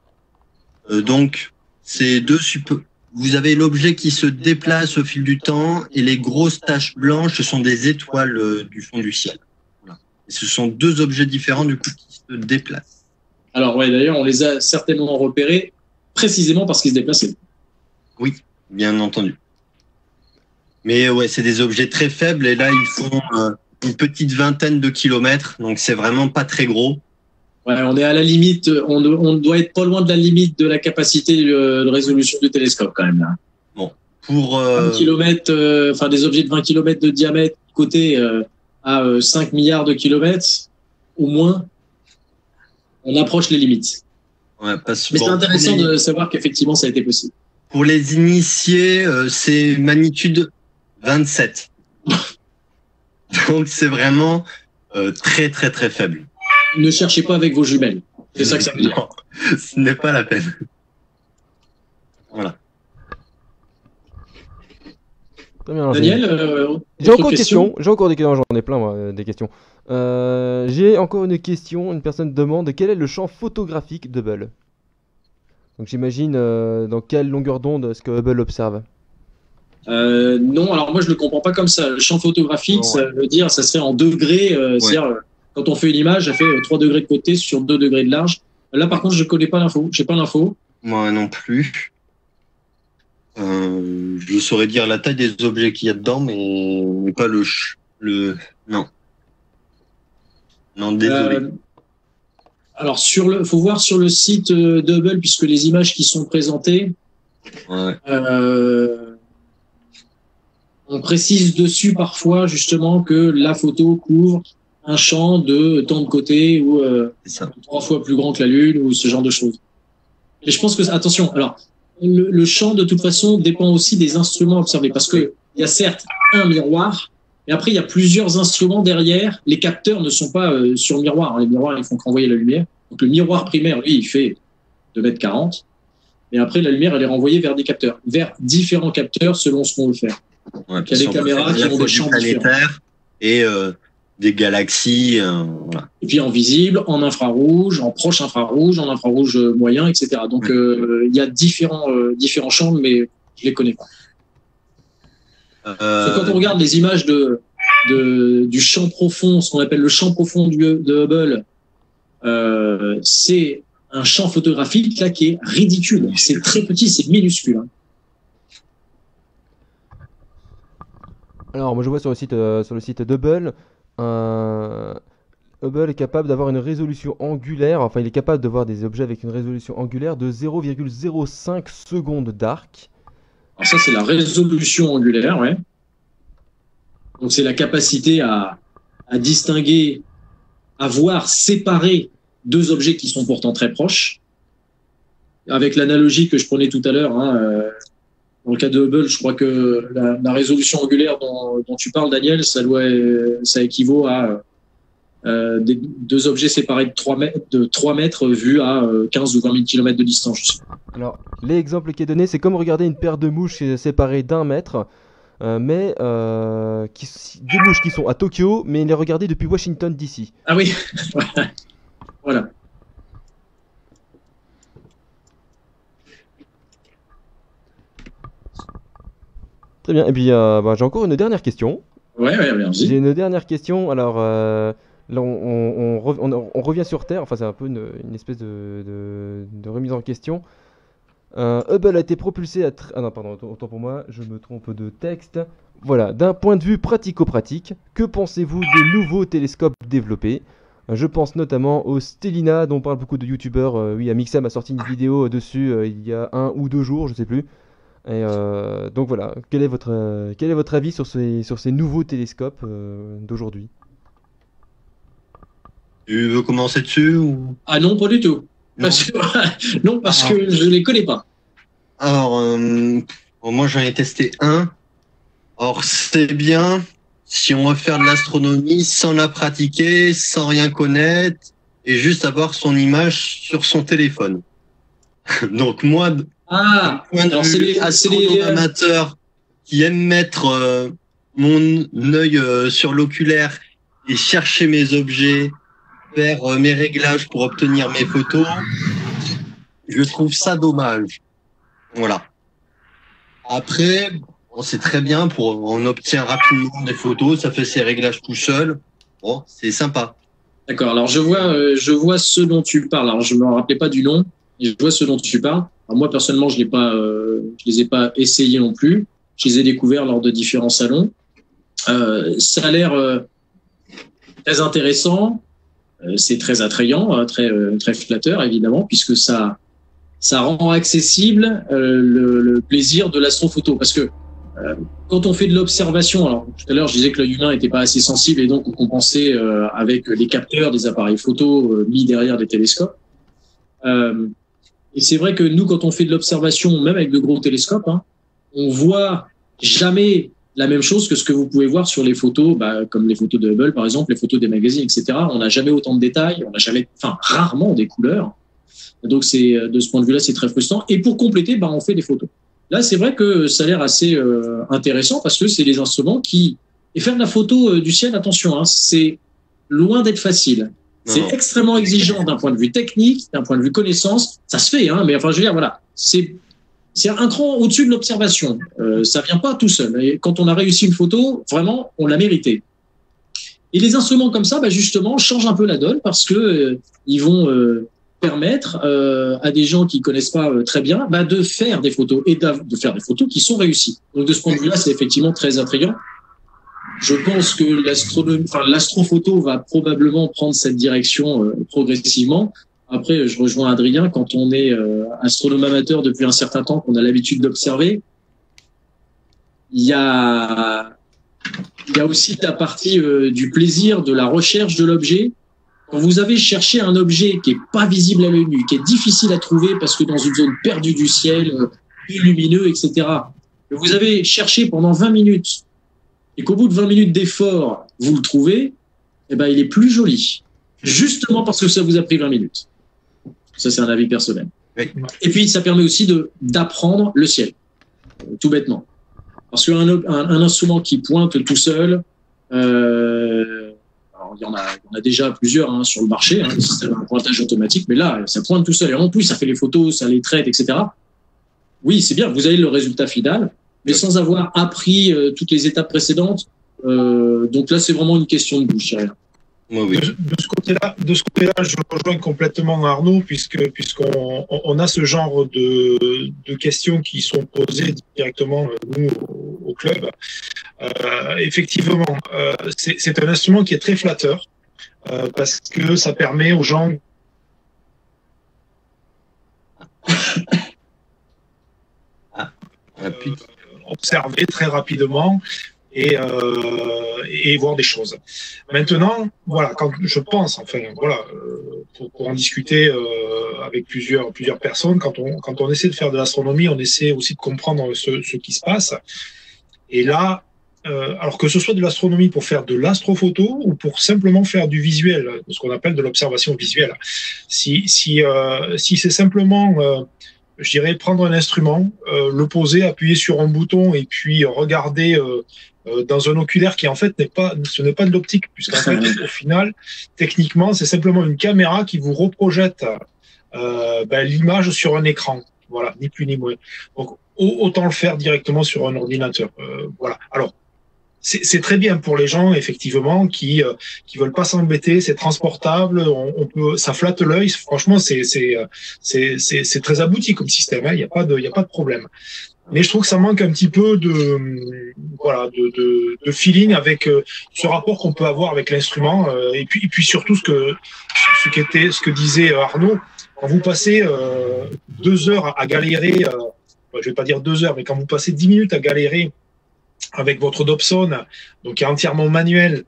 S4: Donc, c'est 2 vous avez l'objet qui se déplace au fil du temps et les grosses taches blanches, ce sont des étoiles du fond du ciel. Voilà. Et ce sont 2 objets différents du coup qui se déplacent.
S1: Alors ouais, d'ailleurs, on les a certainement repérés précisément parce qu'ils se déplaçaient.
S4: Oui, bien entendu. Mais ouais, c'est des objets très faibles et là, ils font une petite vingtaine de kilomètres, donc c'est vraiment pas très gros.
S1: Ouais, on est à la limite, on doit être pas loin de la limite de la capacité de résolution du télescope quand même là.
S4: Bon, pour
S1: 20 km, enfin des objets de 20 km de diamètre côté à 5 milliards de kilomètres, au moins, on approche les limites.
S4: ouais,
S1: Mais c'est intéressant de savoir qu'effectivement ça a été possible.
S4: Pour les initiés, c'est magnitude 27. Donc c'est vraiment très très très faible.
S1: Ne cherchez pas avec vos jumelles. C'est ça que ça veut dire.
S4: Non, ce n'est pas la peine. Voilà.
S3: Très bien,
S1: Daniel,
S3: j'ai encore des questions. J'ai encore des questions. J'en ai plein, moi, des questions. J'ai encore une question. Une personne demande quel est le champ photographique de Hubble. Donc j'imagine dans quelle longueur d'onde est-ce que Hubble observe.
S1: Non, alors moi je le comprends pas comme ça. Le champ photographique,
S4: Non,
S1: ça veut dire, ça se fait en degrés. C'est-à-dire, quand on fait une image, elle fait 3 degrés de côté sur 2 degrés de large. Là, par contre, je connais pas l'info. J'ai pas l'info.
S4: Moi non plus. Je saurais dire la taille des objets qu'il y a dedans, mais pas non. Non, désolé.
S1: Alors faut voir sur le site de Hubble, puisque les images qui sont présentées,
S4: Ouais.
S1: on précise dessus parfois justement que la photo couvre un champ de tant de côté ou
S4: C'est ça.
S1: 3 fois plus grand que la Lune ou ce genre de choses. Et je pense que attention, alors le champ de toute façon dépend aussi des instruments observés, parce que il y a certes un miroir, et après il y a plusieurs instruments derrière. Les capteurs ne sont pas sur le miroir, hein. Les miroirs ils font qu'envoyer la lumière. Donc le miroir primaire, lui, il fait 2,40 m. Mais après, la lumière, elle est renvoyée vers des capteurs, vers différents capteurs selon ce qu'on veut faire.
S4: Ouais,
S1: Il y a des caméras qui ont des champs différents.
S4: Et des galaxies. Voilà.
S1: Et puis en visible, en infrarouge, en proche infrarouge, en infrarouge moyen, etc. Donc il y a différents champs, mais je les connais pas. Quand on regarde les images du champ profond, ce qu'on appelle le champ profond de Hubble, c'est un champ photographique là qui est ridicule. C'est très petit, c'est minuscule. Hein.
S3: Alors moi je vois sur le site d'Hubble, Hubble est capable d'avoir une résolution angulaire, enfin il est capable de voir des objets avec une résolution angulaire de 0,05 secondes d'arc.
S1: Alors ça c'est la résolution angulaire, ouais. Donc c'est la capacité à distinguer, à voir séparer deux objets qui sont pourtant très proches. Avec l'analogie que je prenais tout à l'heure, hein, dans le cas de Hubble, je crois que la résolution angulaire dont tu parles, Daniel, ça équivaut à deux objets séparés de 3 mètres vus à 15 ou 20 000 km de distance. Je sais.
S3: Alors, l'exemple qui est donné, c'est comme regarder une paire de mouches séparées d'1 mètre, mais des mouches qui sont à Tokyo, mais les regarder depuis Washington DC.
S1: Ah oui, voilà.
S3: Très bien, et puis j'ai encore une dernière question.
S1: Ouais, allez-y.
S3: J'ai une dernière question, alors là on revient sur Terre, enfin c'est un peu une espèce de remise en question. Hubble a été propulsé à... Ah non, pardon, autant pour moi, je me trompe de texte. Voilà, d'un point de vue pratico-pratique, que pensez-vous des nouveaux télescopes développés ? Je pense notamment au Stellina, dont parlent beaucoup de youtubeurs. Oui, Amixem a sorti une vidéo dessus il y a 1 ou 2 jours, je sais plus. Et donc voilà, quel est votre avis sur ces nouveaux télescopes d'aujourd'hui ?
S4: Tu veux commencer dessus ou...
S1: Ah non, pas du tout. Parce que je les connais pas.
S4: Alors, moi j'en ai testé un. Or, c'est bien si on veut faire de l'astronomie sans la pratiquer, sans rien connaître, et juste avoir son image sur son téléphone. Donc moi,
S1: alors c'est les
S4: amateurs qui aiment mettre mon œil sur l'oculaire et chercher mes objets, faire mes réglages pour obtenir mes photos. Je trouve ça dommage. Voilà. Après, c'est très bien, on obtient rapidement des photos, ça fait ses réglages tout seul. Bon, c'est sympa.
S1: D'accord. Alors je vois ce dont tu parles. Alors je me rappelais pas du nom. Et je vois ce dont tu parles. Alors moi personnellement, je les ai pas essayés non plus. Je les ai découverts lors de différents salons. Ça a l'air très intéressant. C'est très attrayant, très flatteur, évidemment, puisque ça rend accessible le plaisir de l'astrophoto. Parce que quand on fait de l'observation, alors tout à l'heure je disais que l'œil humain n'était pas assez sensible et donc on compensait avec les capteurs des appareils photo mis derrière des télescopes. Et c'est vrai que nous, quand on fait de l'observation, même avec de gros télescopes, hein, on voit jamais la même chose que ce que vous pouvez voir sur les photos, comme les photos de Hubble par exemple, les photos des magazines, etc. On n'a jamais autant de détails, on n'a jamais, rarement des couleurs. Donc de ce point de vue-là, c'est très frustrant. Et pour compléter, on fait des photos. Là, c'est vrai que ça a l'air assez intéressant parce que c'est des instruments qui... Et faire de la photo du ciel, attention, hein, c'est loin d'être facile. C'est extrêmement exigeant d'un point de vue technique, d'un point de vue connaissance. Ça se fait, hein, mais enfin, je veux dire, voilà, c'est un cran au-dessus de l'observation. Ça vient pas tout seul. Et quand on a réussi une photo, vraiment, on l'a mérité. Et les instruments comme ça, justement, changent un peu la donne parce que ils vont permettre à des gens qui connaissent pas très bien de faire des photos et de faire des photos qui sont réussies. Donc de ce point de vue-là, c'est effectivement très attrayant. Je pense que l'astrophoto va probablement prendre cette direction progressivement. Après, je rejoins Adrien, quand on est astronome amateur depuis un certain temps, qu'on a l'habitude d'observer, il y a aussi la partie du plaisir de la recherche de l'objet. Quand vous avez cherché un objet qui est pas visible à l'œil nu, qui est difficile à trouver parce que dans une zone perdue du ciel, lumineux, etc., que vous avez cherché pendant 20 minutes et qu'au bout de 20 minutes d'effort, vous le trouvez, il est plus joli. Justement parce que ça vous a pris 20 minutes. Ça, c'est un avis personnel.
S4: Oui.
S1: Et puis, ça permet aussi d'apprendre le ciel, tout bêtement. Parce qu'un instrument qui pointe tout seul, alors, il y en a déjà plusieurs sur le marché, le système de pointage automatique, mais là, ça pointe tout seul. Et en plus, ça fait les photos, ça les traite, etc. Oui, c'est bien, vous avez le résultat final, mais sans avoir appris toutes les étapes précédentes. Donc là, c'est vraiment une question de goût, je dirais.
S2: Oui. De ce côté-là, je rejoins complètement Arnaud, puisqu'on a ce genre de questions qui sont posées directement nous au club. Effectivement, c'est un instrument qui est très flatteur parce que ça permet aux gens observer très rapidement et voir des choses. Maintenant, voilà, quand je pense, pour en discuter avec plusieurs personnes, quand on essaie de faire de l'astronomie, on essaie aussi de comprendre ce qui se passe. Et là, alors que ce soit de l'astronomie pour faire de l'astrophoto ou pour simplement faire du visuel, ce qu'on appelle de l'observation visuelle, si c'est simplement je dirais prendre un instrument, le poser, appuyer sur un bouton et puis regarder dans un oculaire qui en fait ce n'est pas de l'optique, puisqu'en fait au final, techniquement, c'est simplement une caméra qui vous reprojette l'image sur un écran. Voilà, ni plus ni moins. Donc autant le faire directement sur un ordinateur. Voilà. Alors c'est très bien pour les gens effectivement qui veulent pas s'embêter, c'est transportable, ça flatte l'œil. Franchement, c'est très abouti comme système. Il y a pas de problème. Mais je trouve que ça manque un petit peu de feeling avec ce rapport qu'on peut avoir avec l'instrument et puis surtout ce que disait Arnaud. Quand vous passez 2 heures à galérer, je vais pas dire 2 heures, mais quand vous passez 10 minutes à galérer avec votre Dobson, donc qui est entièrement manuel,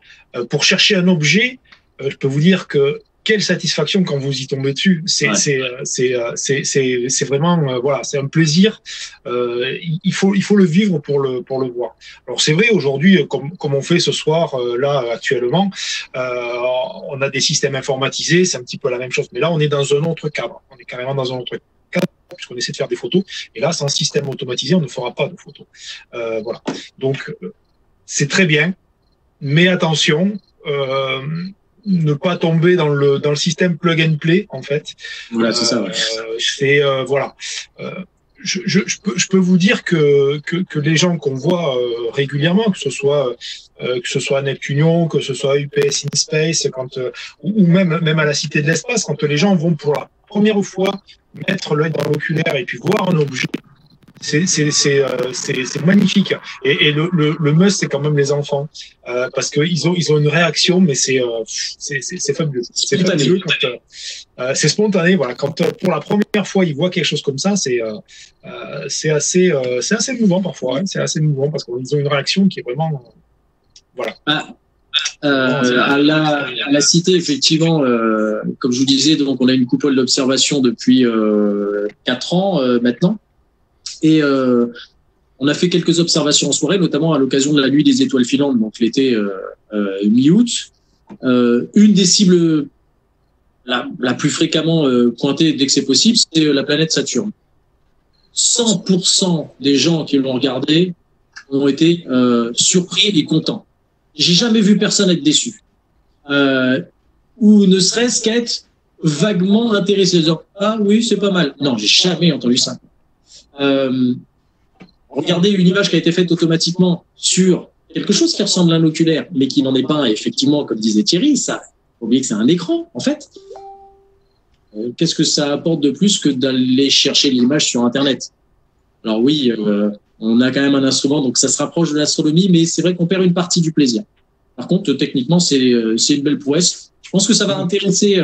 S2: pour chercher un objet, je peux vous dire que quelle satisfaction quand vous y tombez dessus. C'est vraiment c'est un plaisir. Il faut le vivre pour le voir. Alors c'est vrai aujourd'hui, comme on fait ce soir là actuellement, on a des systèmes informatisés, c'est un petit peu la même chose. Mais là on est dans un autre cadre. On est carrément dans un autre cadre puisqu'on essaie de faire des photos. Et là, sans système automatisé, on ne fera pas de photos. Voilà. Donc c'est très bien, mais attention. Ne pas tomber dans le système plug and play en fait.
S1: Voilà, c'est ça. Ouais.
S2: Je peux vous dire que les gens qu'on voit régulièrement, que ce soit Neptunion, que ce soit UPS in Space, ou même à la Cité de l'Espace, quand les gens vont pour la première fois mettre l'œil dans l'oculaire et puis voir un objet, c'est magnifique. Et le must, c'est quand même les enfants, parce que ils ont une réaction, mais c'est fabuleux. C'est fabuleux quand c'est spontané. Voilà, quand pour la première fois ils voient quelque chose comme ça, c'est assez émouvant parfois. Hein, c'est assez émouvant parce qu'ils ont une réaction qui est vraiment voilà.
S1: À la cité, effectivement, comme je vous disais, donc on a une coupole d'observation depuis 4 ans maintenant. Et on a fait quelques observations en soirée, notamment à l'occasion de la nuit des étoiles filantes, donc l'été mi-août. Une des cibles la plus fréquemment pointée dès que c'est possible, c'est la planète Saturne. 100% des gens qui l'ont regardé ont été surpris et contents. J'ai jamais vu personne être déçu. Ou ne serait-ce qu'être vaguement intéressé. Genre, ah oui, c'est pas mal. Non, j'ai jamais entendu ça. Regardez une image qui a été faite automatiquement sur quelque chose qui ressemble à un oculaire, mais qui n'en est pas un, effectivement, comme disait Thierry, ça, faut oublier que c'est un écran, en fait. Qu'est-ce que ça apporte de plus que d'aller chercher l'image sur Internet? Alors oui, on a quand même un instrument, donc ça se rapproche de l'astronomie, mais c'est vrai qu'on perd une partie du plaisir. Par contre, techniquement, c'est une belle prouesse. Je pense que ça va intéresser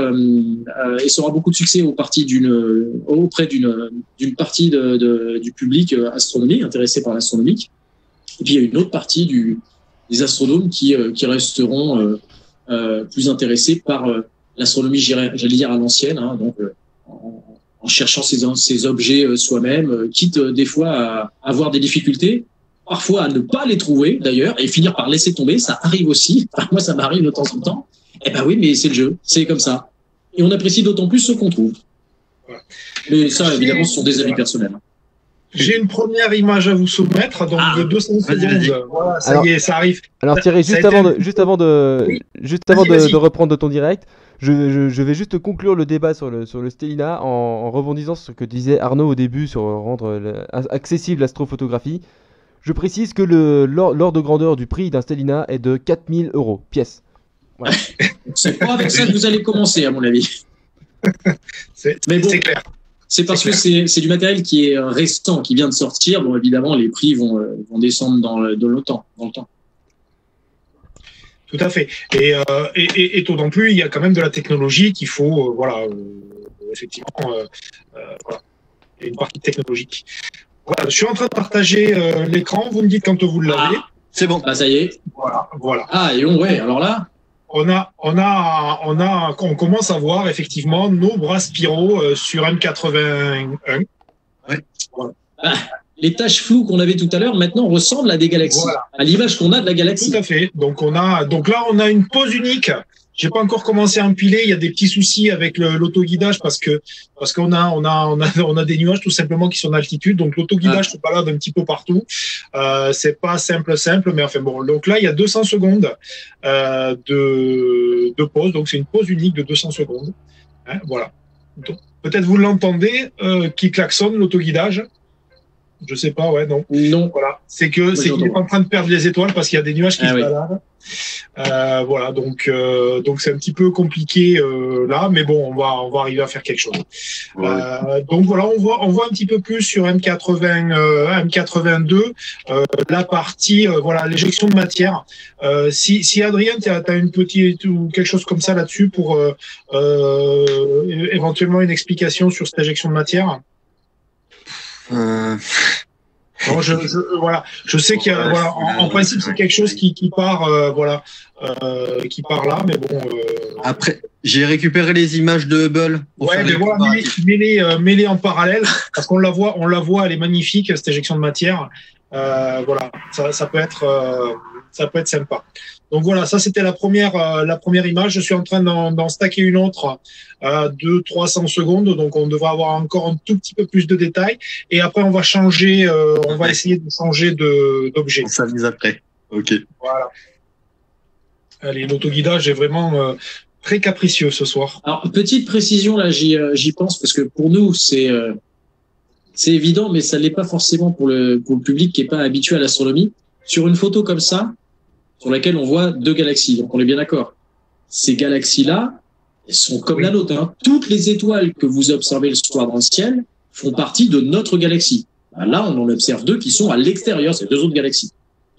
S1: et ça aura beaucoup de succès auprès d'une partie du public astronomique, intéressé par l'astronomie. Et puis il y a une autre partie des astronomes qui resteront plus intéressés par l'astronomie, j'allais dire à l'ancienne, hein, donc en cherchant ces objets soi-même, quitte des fois à avoir des difficultés, parfois à ne pas les trouver d'ailleurs, et finir par laisser tomber, ça arrive aussi. Enfin, moi, ça m'arrive de temps en temps. Eh ben oui, mais c'est le jeu, c'est comme ça. Et on apprécie d'autant plus ce qu'on trouve. Mais ça, évidemment, ce sont des avis personnels.
S2: J'ai une première image à vous soumettre, donc de 200 secondes. Voilà, ça y est, ça arrive.
S3: Alors Thierry, juste avant de reprendre de ton direct, je vais juste conclure le débat sur le Stellina en rebondissant sur ce que disait Arnaud au début sur rendre accessible l'astrophotographie. Je précise que l'ordre de grandeur du prix d'un Stellina est de 4000 € pièce. Voilà.
S1: C'est pas avec ça que vous allez commencer, à mon avis. Mais bon, c'est clair. C'est parce que c'est du matériel qui est récent, qui vient de sortir. Bon, évidemment, les prix vont descendre dans le temps.
S2: Tout à fait. Et d'autant plus, il y a quand même de la technologie qu'il faut, effectivement, voilà. Il y a une partie technologique. Voilà, je suis en train de partager l'écran. Vous me dites quand vous l'avez.
S1: C'est bon. Ah, ça y est.
S2: Voilà.
S1: Ah, et ouais. Alors là.
S2: On commence à voir effectivement nos bras spiraux sur M81.
S4: Ouais.
S2: Voilà.
S1: Les taches floues qu'on avait tout à l'heure, maintenant ressemblent à des galaxies, voilà. À l'image qu'on a de la galaxie.
S2: Tout à fait. Donc là, on a une pose unique. J'ai pas encore commencé à empiler. Il y a des petits soucis avec l'autoguidage parce qu'on a des nuages tout simplement qui sont en altitude. Donc l'autoguidage se balade un petit peu partout. C'est pas simple, mais enfin bon. Donc là, il y a 200 secondes de pause. Donc c'est une pause unique de 200 secondes. Hein, voilà. Donc, peut-être vous l'entendez qui klaxonne l'autoguidage. Je sais pas, ouais, non.
S1: Non.
S2: Voilà. C'est qu'il est en train de perdre les étoiles parce qu'il y a des nuages qui se baladent. Voilà, donc c'est un petit peu compliqué là, mais bon, on va arriver à faire quelque chose. Ouais. Donc voilà, on voit un petit peu plus sur M82 la partie voilà, l'éjection de matière. Si Adrien, tu as une petite ou quelque chose comme ça là-dessus pour éventuellement une explication sur cette éjection de matière. Non, voilà, je sais qu'il y a, voilà, en principe c'est quelque chose qui part, qui part là, mais bon.
S4: Après, j'ai récupéré les images de Hubble.
S2: Ouais, mais voilà, mets-les en parallèle parce qu'on la voit, elle est magnifique cette éjection de matière. Voilà, ça peut être sympa. Donc voilà, ça c'était la première image. Je suis en train d'en stacker une autre de 300 secondes, donc on devra avoir encore un tout petit peu plus de détails. Et après on va changer, on va essayer de changer d'objet.
S4: On s'amuse après. Ok.
S2: Voilà. Allez, l'autoguidage est vraiment très capricieux ce soir.
S1: Alors petite précision là, j'y pense parce que pour nous c'est évident, mais ça l'est pas forcément pour le public qui est pas habitué à l'astronomie. Sur une photo comme ça, sur laquelle on voit 2 galaxies. Donc on est bien d'accord. Ces galaxies-là, elles sont comme la nôtre. Hein. Toutes les étoiles que vous observez le soir dans le ciel font partie de notre galaxie. Là, on en observe 2 qui sont à l'extérieur, c'est 2 autres galaxies.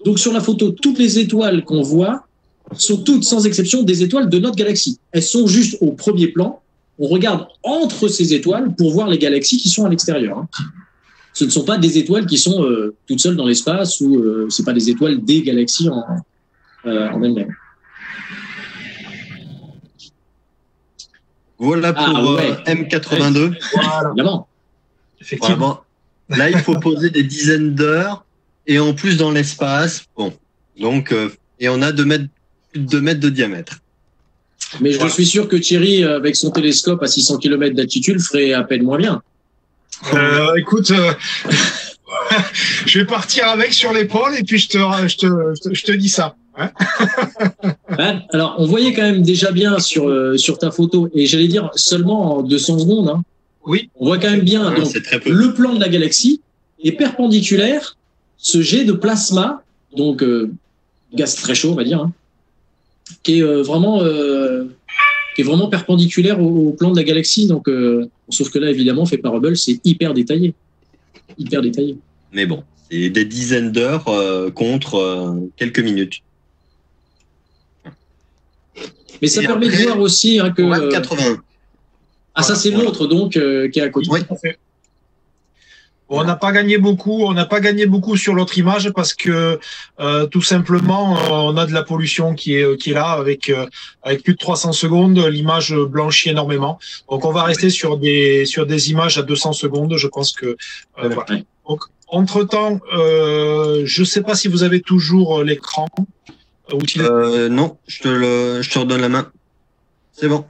S1: Donc sur la photo, toutes les étoiles qu'on voit sont toutes, sans exception, des étoiles de notre galaxie. Elles sont juste au premier plan. On regarde entre ces étoiles pour voir les galaxies qui sont à l'extérieur. Ce ne sont pas des étoiles qui sont toutes seules dans l'espace ou c'est pas des étoiles des galaxies en elles-mêmes.
S4: Voilà pour M82.
S2: Voilà.
S1: Évidemment.
S2: Effectivement.
S4: Voilà, là, il faut poser des dizaines d'heures et en plus dans l'espace. Bon, donc et on a plus de 2 mètres de diamètre.
S1: Mais je suis sûr que Thierry, avec son télescope à 600 km d'altitude, ferait à peine moins bien.
S2: Écoute, je vais partir avec sur l'épaule et puis je te dis ça. Hein.
S1: Alors, on voyait quand même déjà bien sur ta photo, et j'allais dire seulement en 200 secondes. Hein.
S2: Oui.
S1: On voit quand même bien donc,
S4: c'est très peu.
S1: le plan de la galaxie est perpendiculaire, ce jet de plasma, donc gaz très chaud, on va dire, hein, qui est vraiment perpendiculaire au plan de la galaxie. Donc, sauf que là, évidemment, fait par Hubble, c'est hyper détaillé. Hyper détaillé.
S4: Mais bon, c'est des dizaines d'heures contre quelques minutes.
S1: Mais ça
S4: Et
S1: permet
S4: après,
S1: de voir aussi hein, que...
S4: Ouais, 80.
S1: Ah, ça, c'est l'autre, donc, qui est à côté.
S4: Oui.
S2: On n'a pas gagné beaucoup sur l'autre image parce que tout simplement on a de la pollution qui est là avec plus de 300 secondes, l'image blanchit énormément. Donc on va rester sur des images à 200 secondes, je pense que voilà. Donc entre-temps, je sais pas si vous avez toujours l'écran.
S4: Non, je te redonne la main. C'est bon.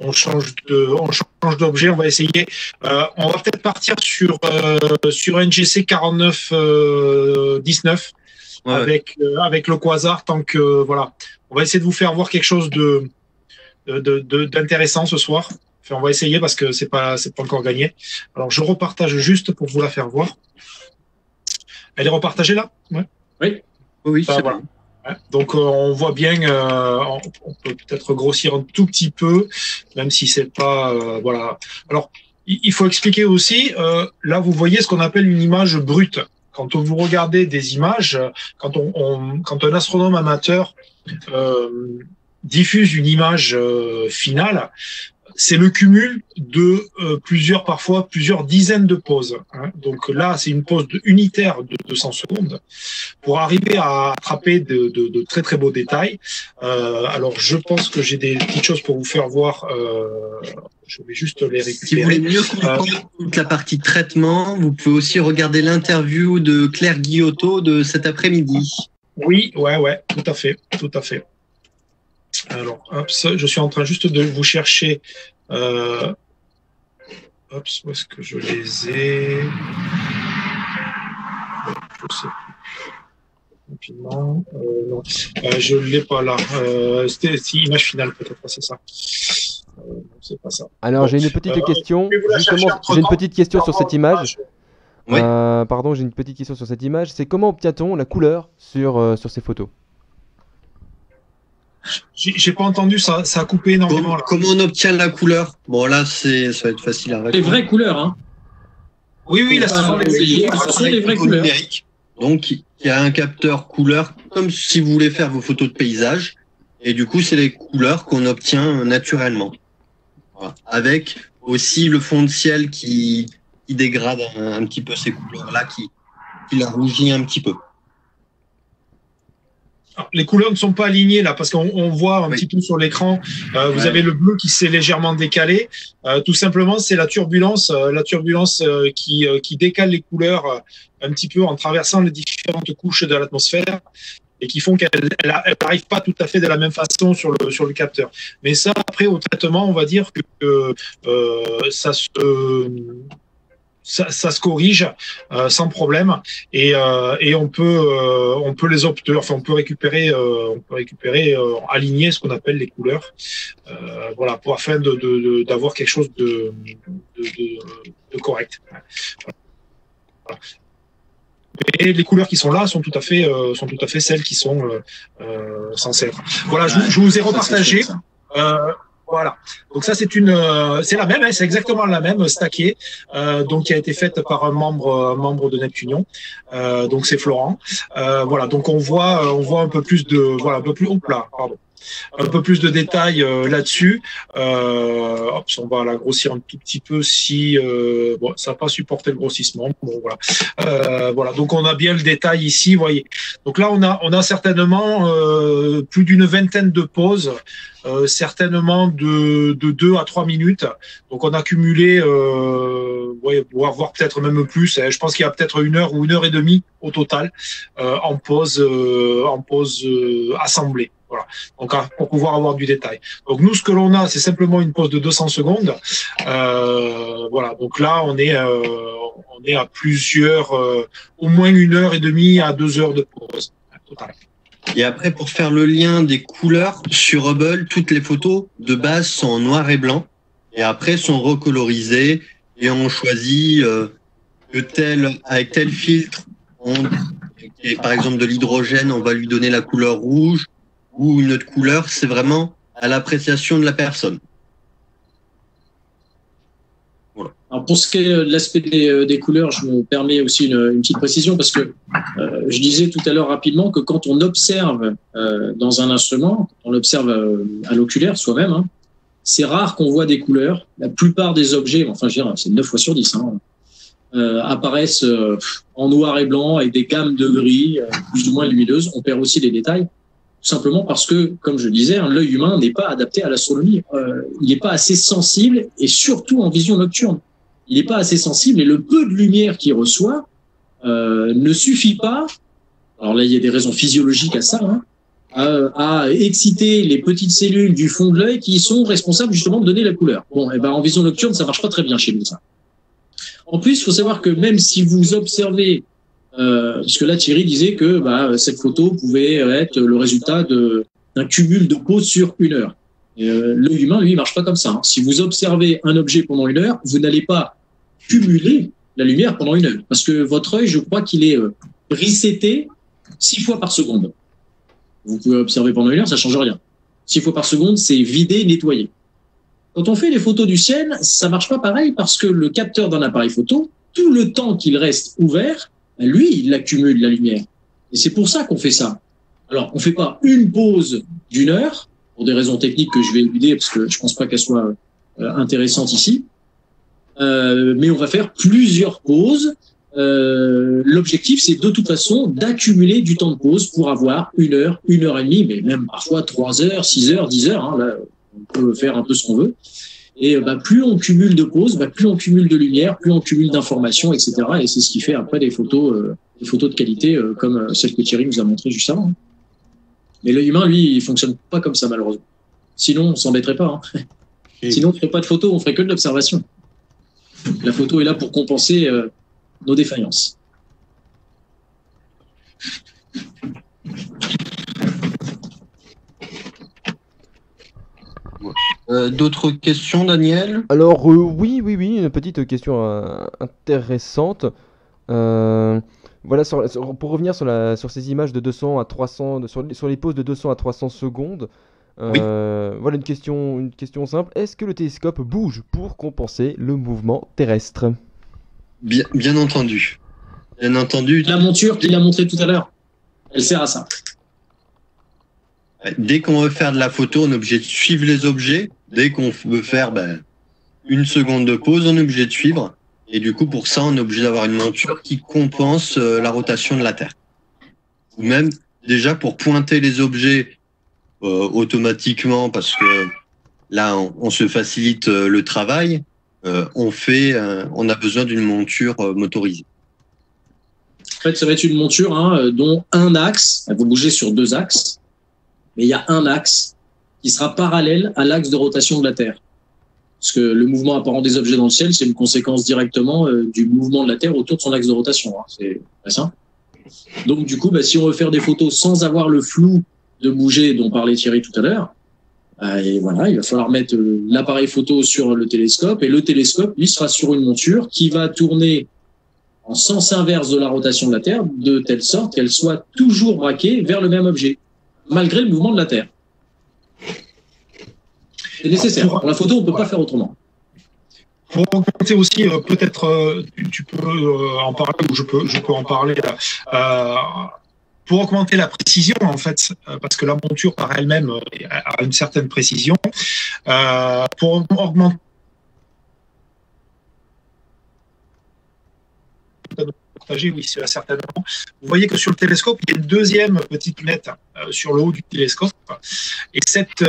S2: On change d'objet, on va essayer. On va peut-être partir sur NGC 4919 avec le quasar, tant que voilà. On va essayer de vous faire voir quelque chose d'intéressant ce soir. Enfin, on va essayer parce que c'est pas encore gagné. Alors je repartage juste pour vous la faire voir. Elle est repartagée là? Ouais.
S4: Oui, c'est
S2: voilà.
S4: bon.
S2: Donc on voit bien, on peut peut-être grossir un tout petit peu, même si c'est pas voilà. Alors il faut expliquer aussi. Là vous voyez ce qu'on appelle une image brute. Quand vous regardez des images, quand un astronome amateur diffuse une image finale, c'est le cumul de parfois plusieurs dizaines de pauses. Hein. Donc là, c'est une pause unitaire de 200 secondes pour arriver à attraper de très très beaux détails. Alors, je pense que j'ai des petites choses pour vous faire voir. Je vais juste les récupérer.
S4: Si vous voulez mieux comprendre toute la partie traitement, vous pouvez aussi regarder l'interview de Claire Guillotot de cet après-midi.
S2: Oui, ouais, tout à fait. Alors, hop, je suis en train juste de vous chercher. Hop, où est-ce que je les ai? Je sais plus. Rapidement. Non, je ne l'ai pas là. C'était image finale, peut-être, c'est ça. C'est pas ça.
S3: Alors, j'ai une petite question. Justement, j'ai une petite question sur cette image.
S4: Oui.
S3: Pardon, j'ai une petite question sur cette image. C'est comment obtient-on la couleur sur ces photos?
S2: J'ai pas entendu, ça a coupé énormément. Là.
S4: Comment on obtient la couleur? Bon, là, ça va être facile à répondre.
S1: Les vraies couleurs, hein.
S2: Oui, là, ce sont
S1: les vraies couleurs.
S4: Numérique. Donc, il y a un capteur couleur, comme si vous voulez faire vos photos de paysage. Et du coup, c'est les couleurs qu'on obtient naturellement. Voilà. Avec aussi le fond de ciel qui dégrade un petit peu ces couleurs-là, qui la rougit un petit peu.
S2: Les couleurs ne sont pas alignées là parce qu'on voit un petit peu sur l'écran. Vous avez le bleu qui s'est légèrement décalé. Tout simplement, c'est la turbulence qui décale les couleurs un petit peu en traversant les différentes couches de l'atmosphère et qui font qu'elle n'arrive pas tout à fait de la même façon sur le capteur. Mais ça, après au traitement, on va dire que ça se corrige sans problème et on peut les obtenir, enfin on peut récupérer aligner ce qu'on appelle les couleurs, voilà, pour afin d'avoir quelque chose de correct. Voilà. Et les couleurs qui sont là sont tout à fait celles qui sont censées être. Voilà, je vous ai repartagé. Voilà. Donc ça, c'est la même, hein, c'est exactement la même, stackée, donc qui a été faite par un membre de Neptunion. Donc c'est Florent. Voilà. Donc on voit un peu plus de, voilà, un peu plus, hop là, pardon. Un peu plus de détails là-dessus. Hop, on va la grossir un tout petit peu si bon, ça n'a pas supporté le grossissement. Bon, voilà. Voilà. Donc on a bien le détail ici, vous voyez. Donc là on a certainement plus d'une vingtaine de pauses, certainement de 2 à 3 minutes. Donc on a cumulé, ouais, voire peut-être même plus. Je pense qu'il y a peut-être 1 heure ou 1 heure et demie au total en pause assemblée. Voilà. Donc, pour pouvoir avoir du détail. Donc, nous, ce que l'on a, c'est simplement une pause de 200 secondes. Voilà. Donc là, on est à plusieurs, au moins 1 heure et demie à 2 heures de pause. Total.
S4: Et après, pour faire le lien des couleurs, sur Hubble, toutes les photos de base sont en noir et blanc. Et après, sont recolorisées. Et on choisit avec tel filtre, et par exemple de l'hydrogène, on va lui donner la couleur rouge. Ou une autre couleur, c'est vraiment à l'appréciation de la personne.
S1: Voilà. Alors pour ce qui est de l'aspect des couleurs, je me permets aussi une petite précision parce que je disais tout à l'heure rapidement que quand on observe dans un instrument, on l'observe à l'oculaire soi-même, hein, c'est rare qu'on voit des couleurs. La plupart des objets, enfin je dirais, c'est 9 fois sur 10, hein, apparaissent en noir et blanc avec des gammes de gris plus ou moins lumineuses. On perd aussi les détails. Tout simplement parce que, comme je le disais, hein, l'œil humain n'est pas adapté à l'astronomie. Il n'est pas assez sensible, et surtout en vision nocturne. Il n'est pas assez sensible, et le peu de lumière qu'il reçoit ne suffit pas. Alors là, il y a des raisons physiologiques à ça, hein, à exciter les petites cellules du fond de l'œil qui sont responsables justement de donner la couleur. Bon, et ben en vision nocturne, ça marche pas très bien chez nous, ça. En plus, il faut savoir que même si vous observez parce que là, Thierry disait que cette photo pouvait être le résultat d'un cumul de poses sur 1 heure. L'œil humain, lui, il marche pas comme ça. Hein. Si vous observez un objet pendant 1 heure, vous n'allez pas cumuler la lumière pendant 1 heure. Parce que votre œil, je crois qu'il est reseté 6 fois par seconde. Vous pouvez observer pendant 1 heure, ça change rien. 6 fois par seconde, c'est vidé, nettoyé. Quand on fait les photos du ciel, ça marche pas pareil parce que le capteur d'un appareil photo, tout le temps qu'il reste ouvert, lui, il accumule la lumière. Et c'est pour ça qu'on fait ça. Alors, on fait pas une pause d'1 heure, pour des raisons techniques que je vais éluder, parce que je pense pas qu'elles soient intéressantes ici. Mais on va faire plusieurs pauses. L'objectif, c'est de toute façon d'accumuler du temps de pause pour avoir 1 heure, 1 heure et demie, mais même parfois 3 heures, 6 heures, 10 heures. Hein, là, on peut faire un peu ce qu'on veut. Et plus on cumule de pauses, plus on cumule de lumière, plus on cumule d'informations, etc. Et c'est ce qui fait après des photos de qualité comme celle que Thierry nous a montrée juste avant. Mais l'œil humain, lui, il fonctionne pas comme ça malheureusement. Sinon, on s'embêterait pas. Hein. Sinon, on ferait pas de photos, on ferait que de l'observation. La photo est là pour compenser nos défaillances.
S4: D'autres questions, Daniel?
S3: Alors oui, une petite question intéressante. Voilà, pour revenir sur ces images de 200 à 300, sur les pauses de 200 à 300 secondes.
S4: Oui.
S3: Voilà une question simple. Est-ce que le télescope bouge pour compenser le mouvement terrestre?
S4: Bien entendu. Bien entendu.
S1: La monture qu'il a montrée tout à l'heure, elle sert à ça.
S4: Dès qu'on veut faire de la photo, on est obligé de suivre les objets. Dès qu'on veut faire 1 seconde de pause, on est obligé de suivre. Et du coup, pour ça, on est obligé d'avoir une monture qui compense la rotation de la Terre. Ou même, déjà, pour pointer les objets automatiquement, parce que là, on se facilite le travail, on a besoin d'une monture motorisée.
S1: En fait, ça va être une monture dont un axe, elle va bouger sur 2 axes, mais il y a un axe qui sera parallèle à l'axe de rotation de la Terre. Parce que le mouvement apparent des objets dans le ciel, c'est une conséquence directement du mouvement de la Terre autour de son axe de rotation. Hein. C'est très simple. Donc, du coup, si on veut faire des photos sans avoir le flou de bouger dont parlait Thierry tout à l'heure, et voilà, il va falloir mettre l'appareil photo sur le télescope, et le télescope, lui, sera sur une monture qui va tourner en sens inverse de la rotation de la Terre, de telle sorte qu'elle soit toujours braquée vers le même objet, malgré le mouvement de la Terre. C'est nécessaire. Pour la photo, on ne peut pas faire autrement.
S2: Pour augmenter aussi, peut-être, tu peux en parler, ou je peux en parler. Pour augmenter la précision, en fait, parce que la monture par elle-même a une certaine précision. Pour augmenter oui, certainement. Vous voyez que sur le télescope, il y a une deuxième petite lunette sur le haut du télescope. Et cette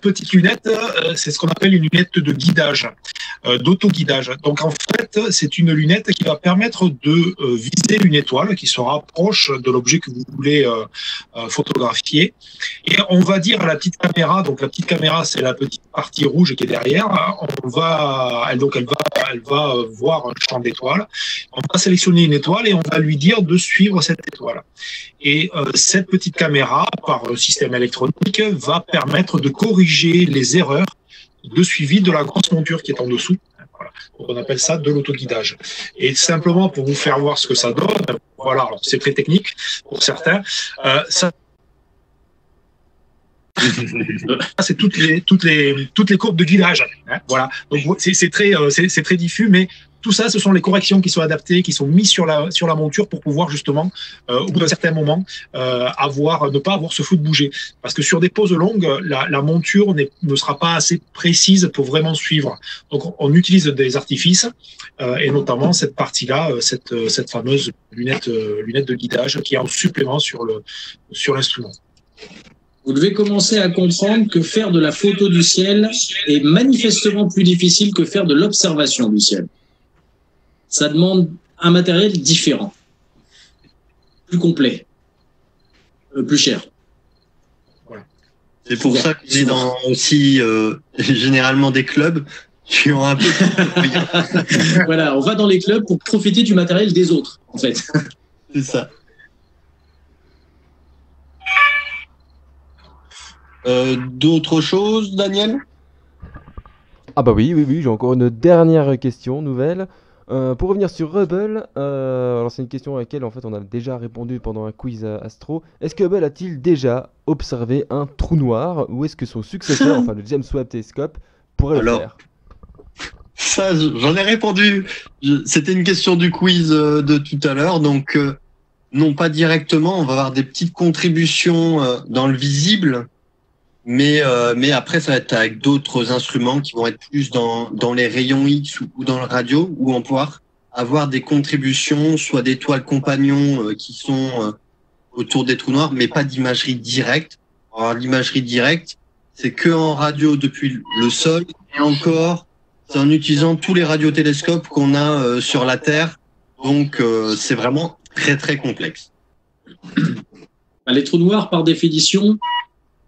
S2: petite lunette, c'est ce qu'on appelle une lunette de guidage, d'auto-guidage. Donc en fait, c'est une lunette qui va permettre de viser une étoile qui se rapproche de l'objet que vous voulez photographier. Et on va dire à la petite caméra, donc la petite caméra, c'est la petite partie rouge qui est derrière. Elle va voir un champ d'étoiles. On va sélectionner une étoile et on va lui dire de suivre cette étoile. Et cette petite caméra, par système électronique, va permettre de corriger les erreurs de suivi de la grosse monture qui est en dessous. Voilà. Donc on appelle ça de l'autoguidage. Et simplement pour vous faire voir ce que ça donne, voilà, c'est très technique pour certains. C'est toutes les courbes de guidage. Hein, voilà. Donc c'est très diffus, mais tout ça, ce sont les corrections qui sont adaptées, qui sont mises sur la monture pour pouvoir justement, au bout d'un certain moment, ne pas avoir ce flou de bouger. Parce que sur des poses longues, la monture ne sera pas assez précise pour vraiment suivre. Donc on utilise des artifices, et notamment cette partie-là, cette fameuse lunette de guidage qui est en supplément sur l'instrument.
S1: Vous devez commencer à comprendre que faire de la photo du ciel est manifestement plus difficile que faire de l'observation du ciel. Ça demande un matériel différent, plus complet, plus cher.
S4: Voilà. C'est pour ça que j'ai dans aussi généralement des clubs qui ont un peu.
S1: Voilà, on va dans les clubs pour profiter du matériel des autres, en fait.
S4: C'est ça. D'autres choses, Daniel?
S3: Ah bah oui, j'ai encore une dernière question, nouvelle. Pour revenir sur Hubble, alors c'est une question à laquelle en fait on a déjà répondu pendant un quiz Astro. Est-ce que Hubble a-t-il déjà observé un trou noir, ou est-ce que son successeur, enfin le James Webb Telescope, pourrait le faire?
S4: Ça, j'en ai répondu. C'était une question du quiz de tout à l'heure, donc non pas directement. On va avoir des petites contributions dans le visible. Mais après, ça va être avec d'autres instruments qui vont être plus dans les rayons X ou dans le radio, où on va pouvoir avoir des contributions, soit d'étoiles compagnons qui sont autour des trous noirs, mais pas d'imagerie directe. Alors l'imagerie directe, c'est que en radio depuis le sol, et encore, c'est en utilisant tous les radiotélescopes qu'on a sur la Terre. Donc c'est vraiment très très complexe.
S1: Les trous noirs, par définition,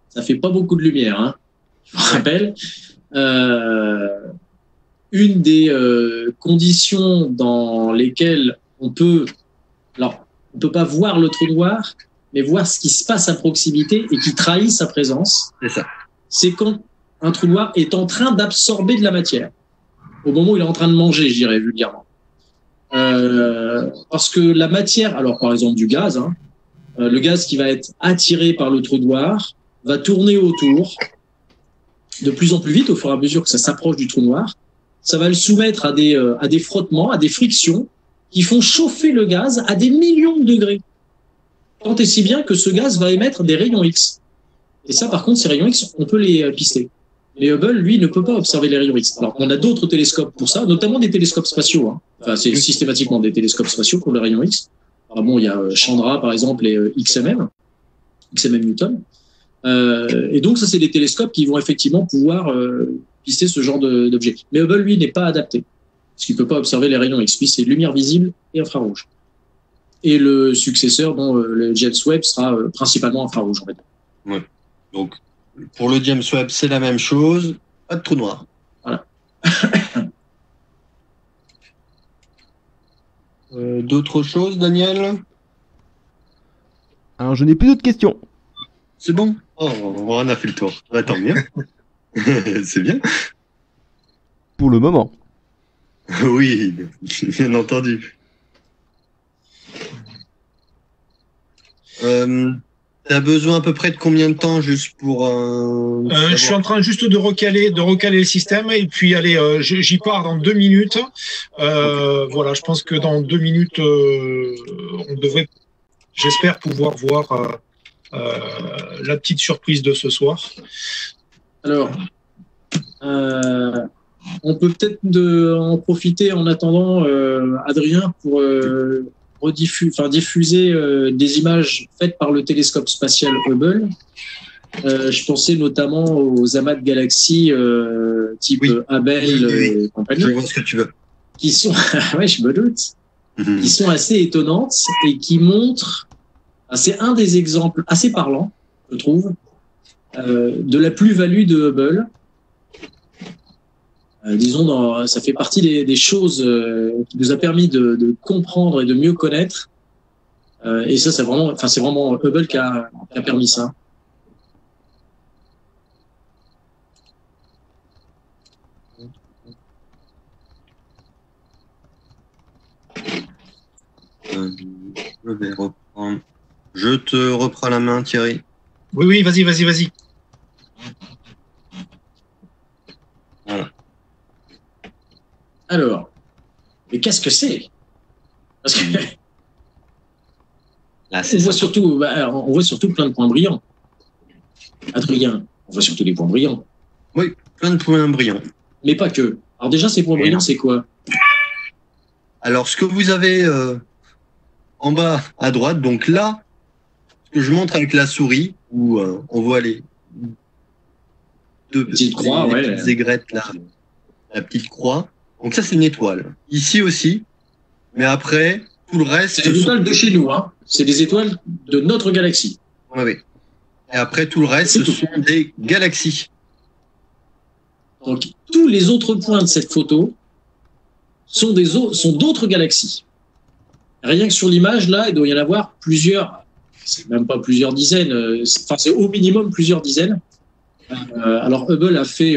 S1: ça fait pas beaucoup de lumière, hein. Je vous rappelle. Une des conditions dans lesquelles on peut pas voir le trou noir, mais voir ce qui se passe à proximité et qui trahit sa présence.
S4: C'est ça.
S1: C'est quand un trou noir est en train d'absorber de la matière, au moment où il est en train de manger, je dirais vulgairement. Parce que la matière, alors par exemple du gaz, hein, le gaz qui va être attiré par le trou noir va tourner autour de plus en plus vite au fur et à mesure que ça s'approche du trou noir. Ça va le soumettre à des frottements, à des frictions qui font chauffer le gaz à des millions de degrés. Tant et si bien que ce gaz va émettre des rayons X. Et ça, par contre, ces rayons X, on peut les pister. Mais Hubble, lui, ne peut pas observer les rayons X. Alors, on a d'autres télescopes pour ça, notamment des télescopes spatiaux. Hein. Enfin, c'est systématiquement des télescopes spatiaux pour les rayons X. Alors bon, il y a Chandra, par exemple, et XMM Newton. Et donc, ça, c'est des télescopes qui vont effectivement pouvoir pister ce genre d'objet. Mais Hubble, lui, n'est pas adapté, parce qu'il ne peut pas observer les rayons X. Lui, c'est lumière visible et infrarouge. Et le successeur, dont le James Webb, sera principalement infrarouge, en fait.
S4: Ouais. Donc, pour le James Webb, c'est la même chose. Pas de trou noir.
S1: Voilà.
S4: D'autres choses, Daniel?
S3: Alors, je n'ai plus d'autres questions.
S4: C'est bon? Oh, on a fait le tour. Bah, tant mieux. C'est bien.
S3: Pour le moment.
S4: Oui, bien entendu. T'as besoin à peu près de combien de temps juste pour...
S2: Je suis en train juste de recaler le système et puis allez, j'y pars dans 2 minutes. Voilà, je pense que dans 2 minutes, on devrait, j'espère pouvoir voir la petite surprise de ce soir.
S1: Alors, on peut peut-être en profiter en attendant, Adrien, pour diffuser des images faites par le télescope spatial Hubble. Je pensais notamment aux amas de galaxies type Abel et compagnie.
S4: Je vois ce que tu veux.
S1: Qui sont, ouais, je me doute, qui sont assez étonnantes et qui montrent, c'est un des exemples assez parlants, je trouve, de la plus-value de Hubble. Disons, ça fait partie des choses qui nous a permis de comprendre et de mieux connaître. Et ça, c'est vraiment Hubble qui a permis ça.
S4: Je vais reprendre. Je te reprends la main, Thierry.
S2: Oui, vas-y.
S4: Voilà.
S1: Alors, mais qu'est-ce que c'est? Parce que
S4: Là,
S1: on voit surtout plein de points brillants. Adrien, on voit surtout des points brillants.
S4: Oui, plein de points brillants.
S1: Mais pas que. Alors déjà, ces points brillants, c'est quoi?
S4: Alors, ce que vous avez en bas à droite, donc là, ce que je montre avec la souris, où on voit les deux
S1: petites croix,
S4: petites aigrettes là, la petite croix. Donc ça, c'est une étoile. Ici aussi, mais après, tout le reste...
S1: C'est des étoiles de chez nous, hein. C'est des étoiles de notre galaxie.
S4: Oui. Et après, tout le reste, ce sont des galaxies.
S1: Donc, tous les autres points de cette photo sont d'autres galaxies. Rien que sur l'image, là, il doit y en avoir plusieurs, c'est même pas plusieurs dizaines, c'est au minimum plusieurs dizaines. Alors, Hubble a fait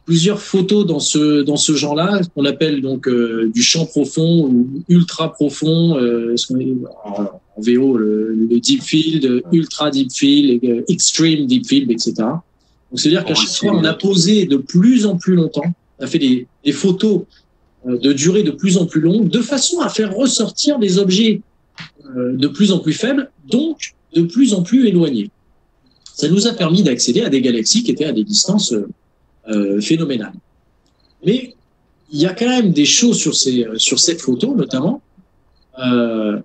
S1: plusieurs photos dans ce genre-là, qu'on appelle donc du champ profond ou ultra profond, en VO, le deep field, ultra deep field, extreme deep field, etc. Donc, c'est-à-dire qu'à chaque fois, on a posé de plus en plus longtemps, on a fait des photos de durée de plus en plus longue, de façon à faire ressortir des objets de plus en plus faibles, donc de plus en plus éloignés. Ça nous a permis d'accéder à des galaxies qui étaient à des distances phénoménales. Mais il y a quand même des choses sur cette photo, notamment. Il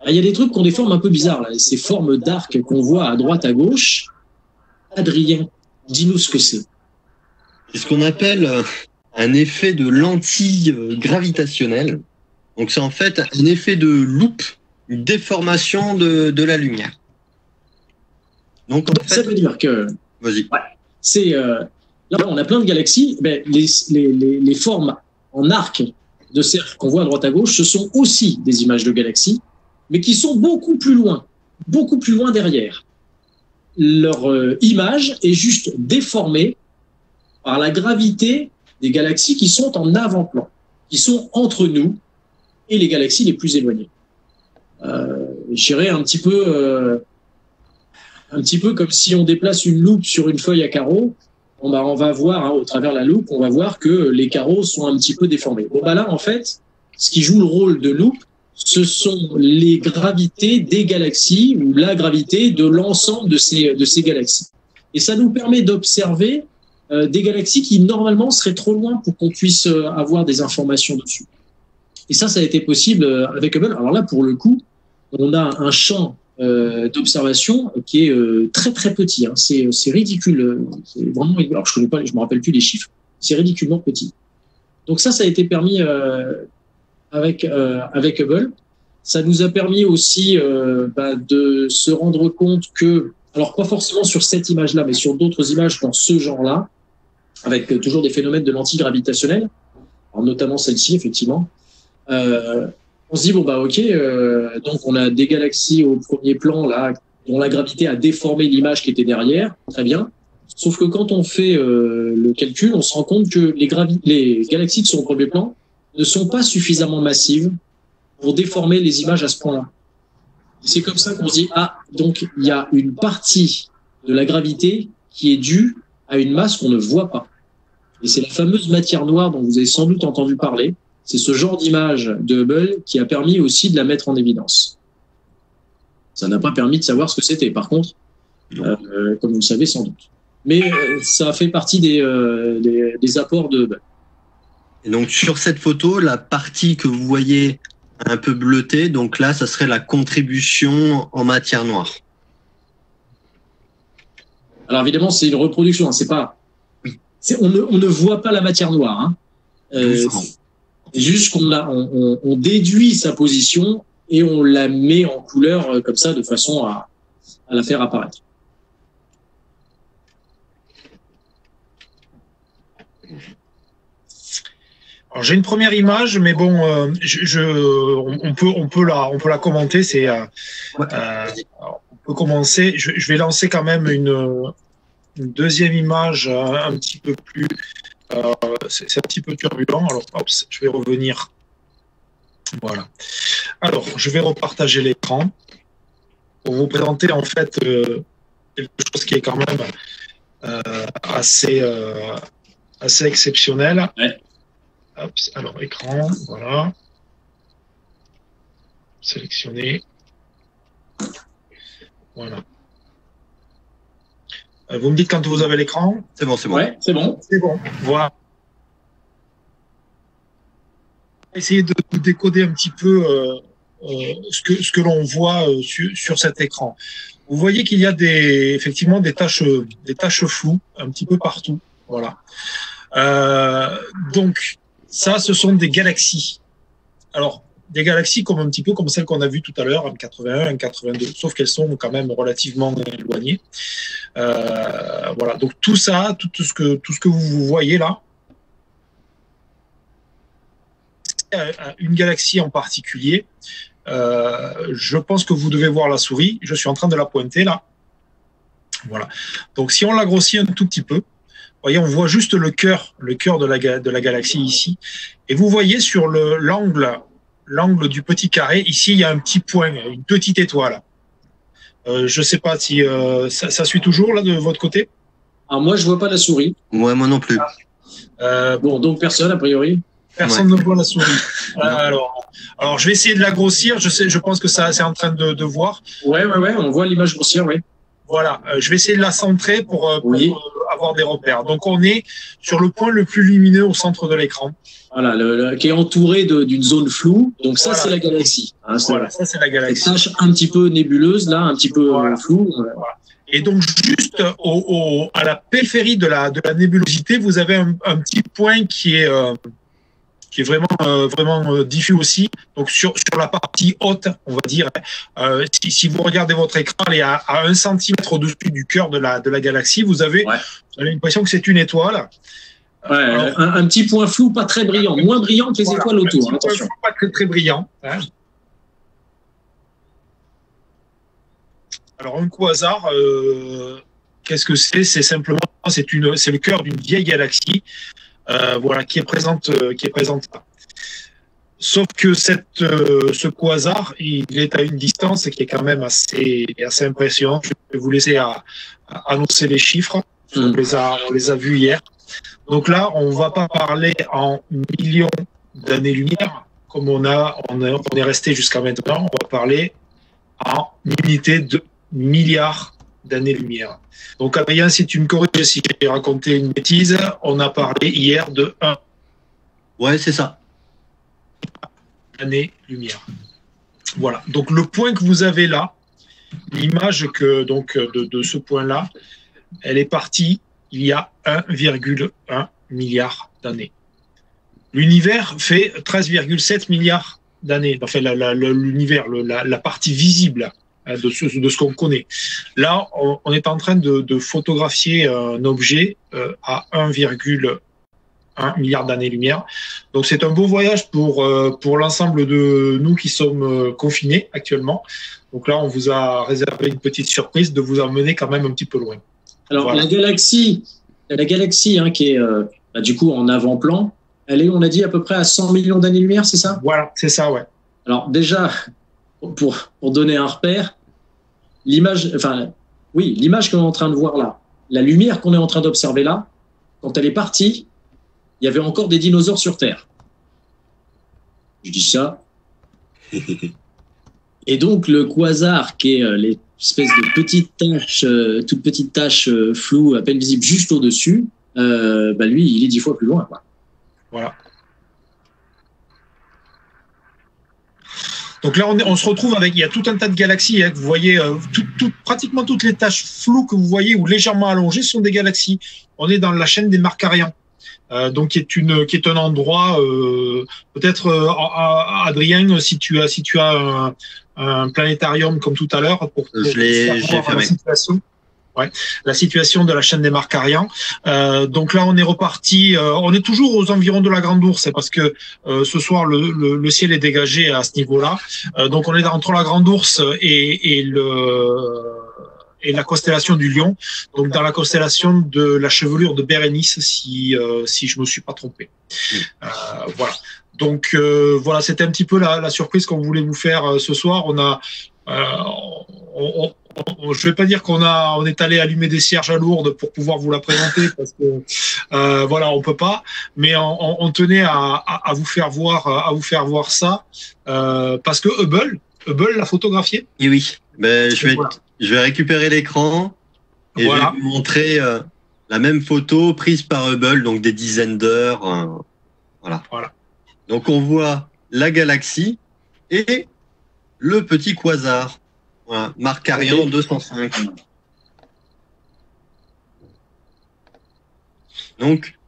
S1: y a des trucs qui ont des formes un peu bizarres, là. Ces formes d'arc qu'on voit à droite, à gauche. Adrien, dis-nous ce que c'est.
S4: C'est ce qu'on appelle un effet de lentille gravitationnelle. Donc c'est en fait un effet de loupe, une déformation de la lumière. Donc en fait,
S1: ça veut dire que
S4: vas-y.
S1: Ouais, c'est là on a plein de galaxies. Ben, les formes en arc de cercle qu'on voit à droite à gauche, ce sont aussi des images de galaxies, mais qui sont beaucoup plus loin derrière. Leur image est juste déformée par la gravité des galaxies qui sont en avant-plan, qui sont entre nous et les galaxies les plus éloignées. Je dirais un petit peu comme si on déplace une loupe sur une feuille à carreaux, on va voir, hein, au travers la loupe, on va voir que les carreaux sont un petit peu déformés. Bon, bah là, en fait, ce qui joue le rôle de loupe, ce sont les gravités des galaxies ou la gravité de l'ensemble de ces galaxies. Et ça nous permet d'observer des galaxies qui, normalement, seraient trop loin pour qu'on puisse avoir des informations dessus. Et ça a été possible avec Hubble. Alors là, pour le coup, on a un champ d'observation qui est très très petit. Hein. C'est ridicule. C'est vraiment. Alors je me rappelle plus les chiffres. C'est ridiculement petit. Donc ça a été permis avec Hubble. Ça nous a permis aussi de se rendre compte que, alors pas forcément sur cette image-là, mais sur d'autres images dans ce genre-là, avec toujours des phénomènes de lentille gravitationnelle, alors notamment celle-ci effectivement. On se dit bon bah ok, donc on a des galaxies au premier plan là dont la gravité a déformé l'image qui était derrière, très bien. Sauf que quand on fait le calcul, on se rend compte que les galaxies qui sont au premier plan ne sont pas suffisamment massives pour déformer les images à ce point-là. C'est comme ça qu'on se dit, ah, donc il y a une partie de la gravité qui est due à une masse qu'on ne voit pas. Et c'est la fameuse matière noire dont vous avez sans doute entendu parler. C'est ce genre d'image de Hubble qui a permis aussi de la mettre en évidence. Ça n'a pas permis de savoir ce que c'était, par contre, comme vous le savez sans doute. Mais ça fait partie des apports de Hubble.
S4: Et donc sur cette photo, la partie que vous voyez un peu bleutée, donc là, ça serait la contribution en matière noire.
S1: Alors évidemment, c'est une reproduction, hein, c'est pas. On ne voit pas la matière noire. Hein. C'est juste on déduit sa position et on la met en couleur comme ça de façon à la faire apparaître.
S2: Alors, j'ai une première image, mais bon, on peut la commenter. On peut commencer. Je vais lancer quand même une deuxième image un petit peu plus. C'est un petit peu turbulent. Alors, hop, je vais revenir. Voilà. Alors, je vais repartager l'écran pour vous présenter en fait quelque chose qui est quand même assez exceptionnel.
S1: Ouais.
S2: Hop, alors, écran, voilà. Sélectionner. Voilà. Vous me dites quand vous avez l'écran?
S4: C'est bon, c'est bon.
S1: Ouais, c'est bon.
S2: C'est bon. Voilà. Essayer de décoder un petit peu ce que l'on voit sur cet écran. Vous voyez qu'il y a effectivement des taches floues un petit peu partout. Voilà. Donc, ça, ce sont des galaxies. Alors, des galaxies comme un petit peu comme celles qu'on a vues tout à l'heure, M81, M82, sauf qu'elles sont quand même relativement éloignées. Voilà. Donc tout ça, tout ce que vous voyez là, une galaxie en particulier. Je pense que vous devez voir la souris. Je suis en train de la pointer là. Voilà. Donc si on la grossit un tout petit peu, voyez, on voit juste le cœur de la galaxie ici. Et vous voyez sur l'angle du petit carré, ici, il y a un petit point, une petite étoile. Je ne sais pas si ça suit toujours là de votre côté.
S1: Alors moi, je vois pas la souris.
S4: Ouais, moi non plus.
S1: Bon, donc personne a priori.
S2: Personne ne voit la souris. Alors, je vais essayer de la grossir. Je pense que ça, c'est en train de voir.
S1: Ouais, on voit l'image grossière, oui.
S2: Voilà, je vais essayer de la centrer pour avoir des repères. Donc, on est sur le point le plus lumineux au centre de l'écran.
S1: Voilà, qui est entouré d'une zone floue. Donc ça,
S2: voilà.
S1: C'est la galaxie. Hein,
S2: voilà, ça c'est la galaxie.
S1: Cette tache un petit peu nébuleuse, là, un petit peu floue.
S2: Voilà. Et donc, juste à la périphérie de la nébulosité, vous avez un petit point qui est vraiment diffus aussi. Donc sur la partie haute, on va dire, si vous regardez votre écran, elle est à 1 centimètre au-dessus du cœur de la galaxie. Vous avez l'impression que c'est une étoile.
S1: Ouais, alors, un petit point flou, pas très brillant, moins brillant que les étoiles autour. Attention.
S2: Pas très très brillant. Hein. Alors un quasar, qu'est-ce que c'est? C'est simplement c'est le cœur d'une vieille galaxie. Voilà, qui est présente là. Sauf que ce quasar, il est à une distance qui est quand même assez impressionnante. Je vais vous laisser annoncer les chiffres. On les a vus hier. Donc là, on va pas parler en millions d'années-lumière, comme on est resté jusqu'à maintenant. On va parler en unités de milliards d'années-lumière. Donc, Adrien, si tu me corriges, si j'ai raconté une bêtise, on a parlé hier de 1.
S4: Ouais, c'est ça.
S2: Années-lumière. Voilà. Donc, le point que vous avez là, l'image de ce point-là, elle est partie il y a 1,1 milliard d'années. L'univers fait 13,7 milliards d'années. Enfin, l'univers, la partie visible de ce qu'on connaît. Là, on est en train de photographier un objet à 1,1 milliard d'années-lumière. Donc, c'est un beau voyage pour l'ensemble de nous qui sommes confinés actuellement. Donc là, on vous a réservé une petite surprise de vous emmener quand même un petit peu loin.
S1: Alors,
S2: voilà.
S1: la galaxie hein, qui est du coup en avant-plan, elle est, on a dit, à peu près à 100 millions d'années-lumière, c'est ça?
S2: Voilà, c'est ça, ouais.
S1: Alors déjà, pour donner un repère, l'image qu'on est en train de voir là, la lumière qu'on est en train d'observer là, quand elle est partie, il y avait encore des dinosaures sur Terre. Je dis ça. Et donc, le quasar, qui est l'espèce de petite tache, toute petite tache floue, à peine visible juste au-dessus, lui, il est 10 fois plus loin, quoi.
S2: Voilà. Donc là, on se retrouve avec, il y a tout un tas de galaxies, hein, que vous voyez, pratiquement toutes les taches floues que vous voyez ou légèrement allongées sont des galaxies. On est dans la chaîne des Markarians, donc qui est un endroit, peut-être Adrien, si tu as un planétarium comme tout à l'heure pour
S4: j'ai fait
S2: la situation. Ouais, la situation de la chaîne des Markarians. Donc là, on est reparti. On est toujours aux environs de la Grande Ourse, parce que ce soir le ciel est dégagé à ce niveau-là. Donc on est entre la Grande Ourse et la constellation du Lion. Donc dans la constellation de la chevelure de Bérénice, si je me suis pas trompé. Voilà. Donc voilà, c'était un petit peu la surprise qu'on voulait vous faire ce soir. On a je vais pas dire qu'on est allé allumer des cierges à Lourdes pour pouvoir vous la présenter, parce que voilà, on peut pas, mais on tenait à vous faire voir ça, parce que Hubble l'a photographié.
S4: Et oui, je vais récupérer l'écran et voilà. Je vais vous montrer la même photo prise par Hubble, donc des dizaines d'heures. Voilà. Donc on voit la galaxie et le petit quasar. Voilà, Markarian 205. Donc,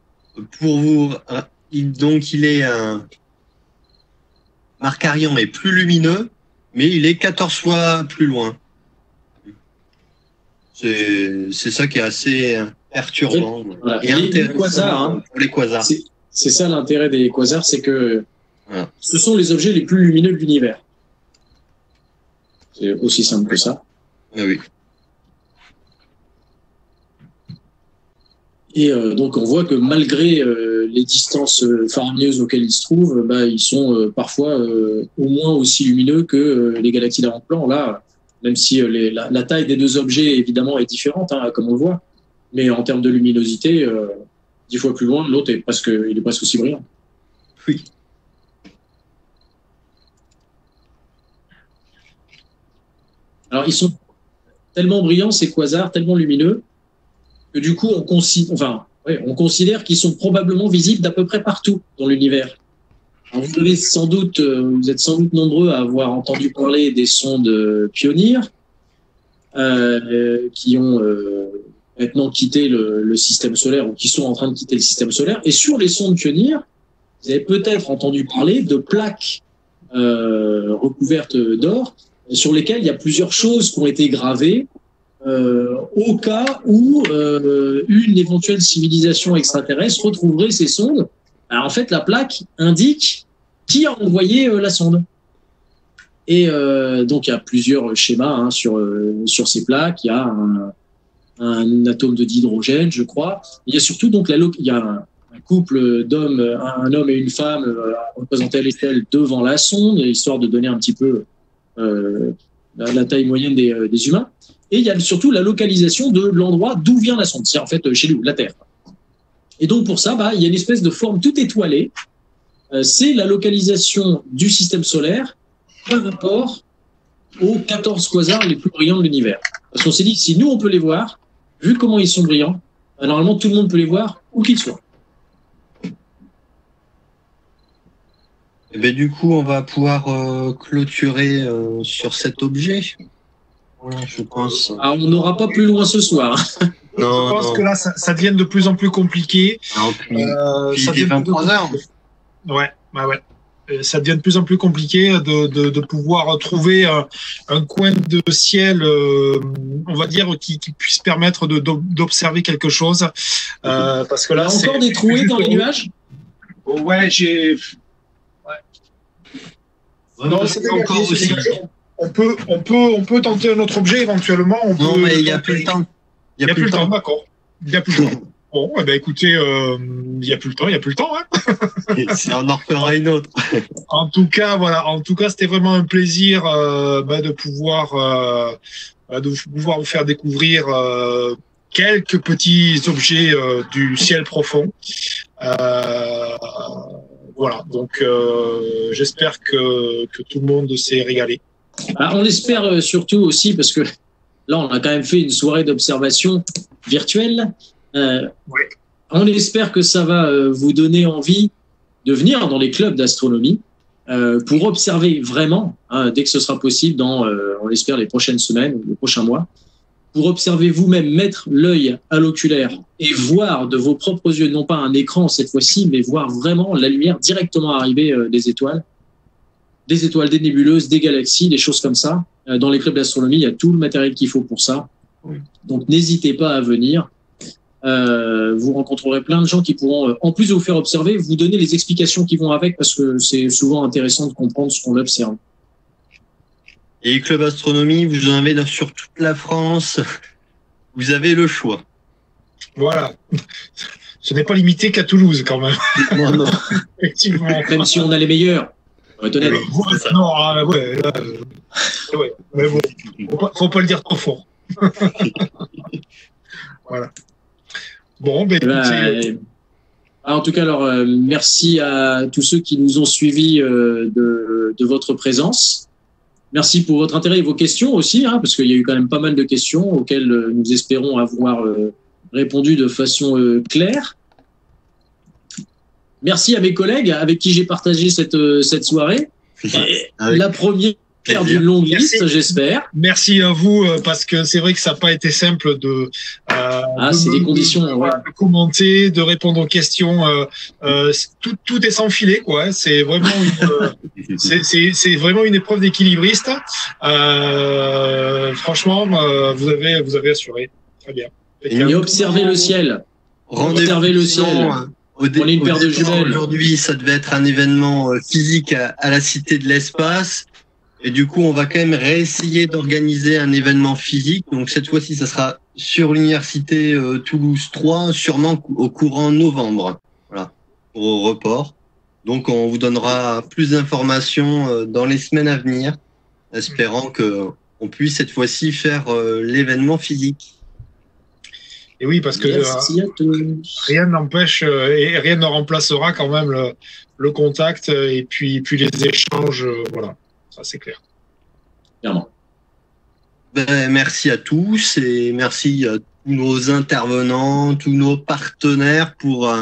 S4: il est Markarian est plus lumineux, mais il est 14 fois plus loin. C'est ça qui est assez perturbant.
S1: Voilà. Et les quasars,
S4: pour les quasars.
S1: C'est ça l'intérêt des quasars, c'est que ce sont les objets les plus lumineux de l'univers. C'est aussi simple que ça.
S4: Oui.
S1: Et donc on voit que malgré les distances faramineuses auxquelles ils se trouvent, ils sont parfois au moins aussi lumineux que les galaxies d'avant-plan. Là, même si la taille des deux objets évidemment est différente, hein, comme on le voit, mais en termes de luminosité, 10 fois plus loin, l'autre il est presque aussi brillant.
S4: Oui.
S1: Alors, ils sont tellement brillants, ces quasars, tellement lumineux, que du coup, on considère qu'ils sont probablement visibles d'à peu près partout dans l'univers. Vous êtes sans doute nombreux à avoir entendu parler des sondes Pioneer, qui ont maintenant quitté le système solaire, ou qui sont en train de quitter le système solaire. Et sur les sondes Pioneer, vous avez peut-être entendu parler de plaques recouvertes d'or, sur lesquelles il y a plusieurs choses qui ont été gravées au cas où une éventuelle civilisation extraterrestre retrouverait ces sondes. Alors en fait, la plaque indique qui a envoyé la sonde. Et donc il y a plusieurs schémas sur ces plaques. Il y a un atome de d'hydrogène, je crois. Il y a surtout donc il y a un couple d'hommes, un homme et une femme représentés à l'échelle devant la sonde, histoire de donner un petit peu la taille moyenne des humains. Et il y a surtout la localisation de l'endroit d'où vient la sonde, c'est en fait chez nous, la Terre. Et donc pour ça, il y a une espèce de forme toute étoilée. C'est la localisation du système solaire par rapport aux 14 quasars les plus brillants de l'univers. Parce qu'on s'est dit, si nous on peut les voir, vu comment ils sont brillants, normalement tout le monde peut les voir où qu'ils soient.
S4: Et ben, du coup, on va pouvoir clôturer sur cet objet. Voilà, je pense.
S1: Ah, on n'aura pas plus loin ce soir.
S2: Non, je pense que là, ça devient de plus en plus compliqué.
S4: Non, puis ça devient 23 heures.
S2: Ouais. Ça devient de plus en plus compliqué de pouvoir trouver un coin de ciel, on va dire, qui puisse permettre d'observer quelque chose. Parce que là,
S1: il y a encore des trous dans les nuages.
S2: Ouais, j'ai. Non, c'est encore aussi. On peut tenter un autre objet éventuellement.
S4: Non, mais il n'y a plus le temps.
S2: Il n'y a plus le temps, d'accord. Il n'y a plus le temps. Bon, eh ben, écoutez, il n'y a plus le temps, hein.
S4: Et on en refera une autre.
S2: En tout cas, voilà. En tout cas, c'était vraiment un plaisir de pouvoir vous faire découvrir quelques petits objets du ciel profond. Voilà. Donc, j'espère que tout le monde s'est régalé.
S1: Bah, on l'espère surtout aussi parce que là, on a quand même fait une soirée d'observation virtuelle.
S2: Oui.
S1: On espère que ça va vous donner envie de venir dans les clubs d'astronomie pour observer vraiment, hein, dès que ce sera possible, dans, on l'espère, les prochaines semaines, les prochains mois, pour observer vous-même, mettre l'œil à l'oculaire et voir de vos propres yeux, non pas un écran cette fois-ci, mais voir vraiment la lumière directement arriver des étoiles, des nébuleuses, des galaxies, des choses comme ça. Dans les clubs d'astronomie, il y a tout le matériel qu'il faut pour ça. Donc n'hésitez pas à venir. Vous rencontrerez plein de gens qui pourront, en plus de vous faire observer, vous donner les explications qui vont avec, parce que c'est souvent intéressant de comprendre ce qu'on observe.
S4: Et les clubs astronomie, vous en avez sur toute la France. Vous avez le choix.
S2: Voilà. Ce n'est pas limité qu'à Toulouse, quand même.
S4: Non, non.
S2: Effectivement.
S1: Même si on a les meilleurs. On va être honnête.
S2: Non, ouais, là, ouais. Mais bon, faut pas le dire trop fort. Voilà. Bon, ben, écoutez,
S1: en tout cas, alors, merci à tous ceux qui nous ont suivis de votre présence. Merci pour votre intérêt et vos questions aussi, hein, parce qu'il y a eu quand même pas mal de questions auxquelles nous espérons avoir répondu de façon claire. Merci à mes collègues avec qui j'ai partagé cette soirée. La première d'une longue liste, j'espère.
S2: Merci à vous, parce que c'est vrai que ça n'a pas été simple de commenter, de répondre aux questions. Tout est sans filet, quoi. C'est vraiment c'est vraiment une épreuve d'équilibriste. Franchement, vous avez assuré. Très bien.
S1: Et observez le ciel.
S4: Observez le ciel.
S1: On est une paire de jumelles.
S4: Aujourd'hui, ça devait être un événement physique à la Cité de l'Espace. Et du coup, on va quand même réessayer d'organiser un événement physique. Donc cette fois-ci, ça sera sur l'université Toulouse 3, sûrement au courant novembre. Voilà, au report. Donc on vous donnera plus d'informations dans les semaines à venir, espérant que on puisse cette fois-ci faire l'événement physique.
S2: Et oui, parce que rien n'empêche et rien ne remplacera quand même le contact et puis les échanges. Voilà. Ça, c'est clair.
S1: Clairement.
S4: Ben, merci à tous et merci à tous nos intervenants, tous nos partenaires pour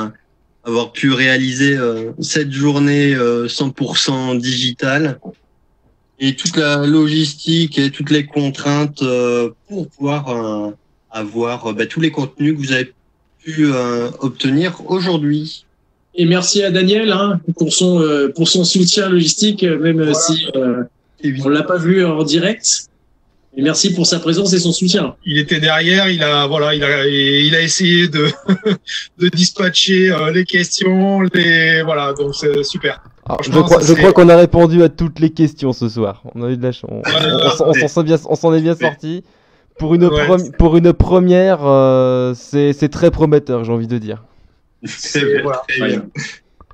S4: avoir pu réaliser cette journée 100% digitale et toute la logistique et toutes les contraintes pour pouvoir avoir tous les contenus que vous avez pu obtenir aujourd'hui.
S1: Et merci à Daniel pour son soutien logistique, même si on l'a pas vu en direct. Et merci pour sa présence et son soutien.
S2: Il était derrière, il a essayé de de dispatcher les questions, donc c'est super.
S3: Alors, je crois qu'on a répondu à toutes les questions ce soir. On a eu de la chance. On s'en est bien sorti. Pour une première, c'est très prometteur, j'ai envie de dire.
S2: Voilà.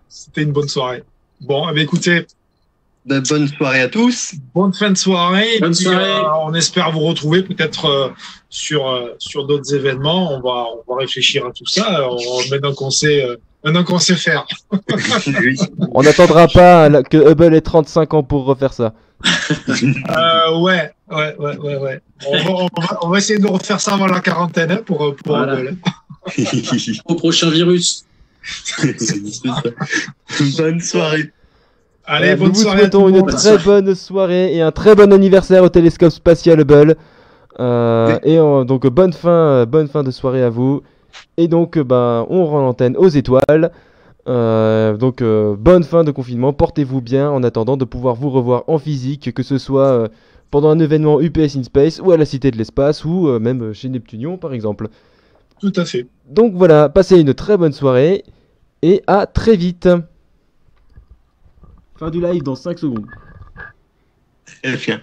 S2: C'était une bonne soirée. Bon, eh bien, écoutez.
S4: Bonne soirée à tous.
S2: Bonne fin de soirée.
S1: Bonne soirée.
S2: On espère vous retrouver peut-être sur d'autres événements. On va réfléchir à tout ça. Maintenant qu'on sait faire.
S3: On n'attendra pas que Hubble ait 35 ans pour refaire ça.
S2: Ouais. On va essayer de refaire ça avant la quarantaine pour
S1: voilà.
S2: Hubble.
S1: Au prochain virus.
S4: Bonne soirée.
S2: Allez, bonne
S3: nous vous
S2: soirée.
S3: souhaitons une très bonne soirée et un très bon anniversaire au télescope spatial Hubble. Donc bonne fin de soirée à vous. Et donc on rend l'antenne aux étoiles. Bonne fin de confinement. Portez-vous bien en attendant de pouvoir vous revoir en physique, que ce soit pendant un événement UPS in Space ou à la Cité de l'Espace ou même chez Neptunion par exemple.
S2: Tout à fait.
S3: Donc voilà, passez une très bonne soirée et à très vite. Fin du live dans 5 secondes.
S4: Très bien.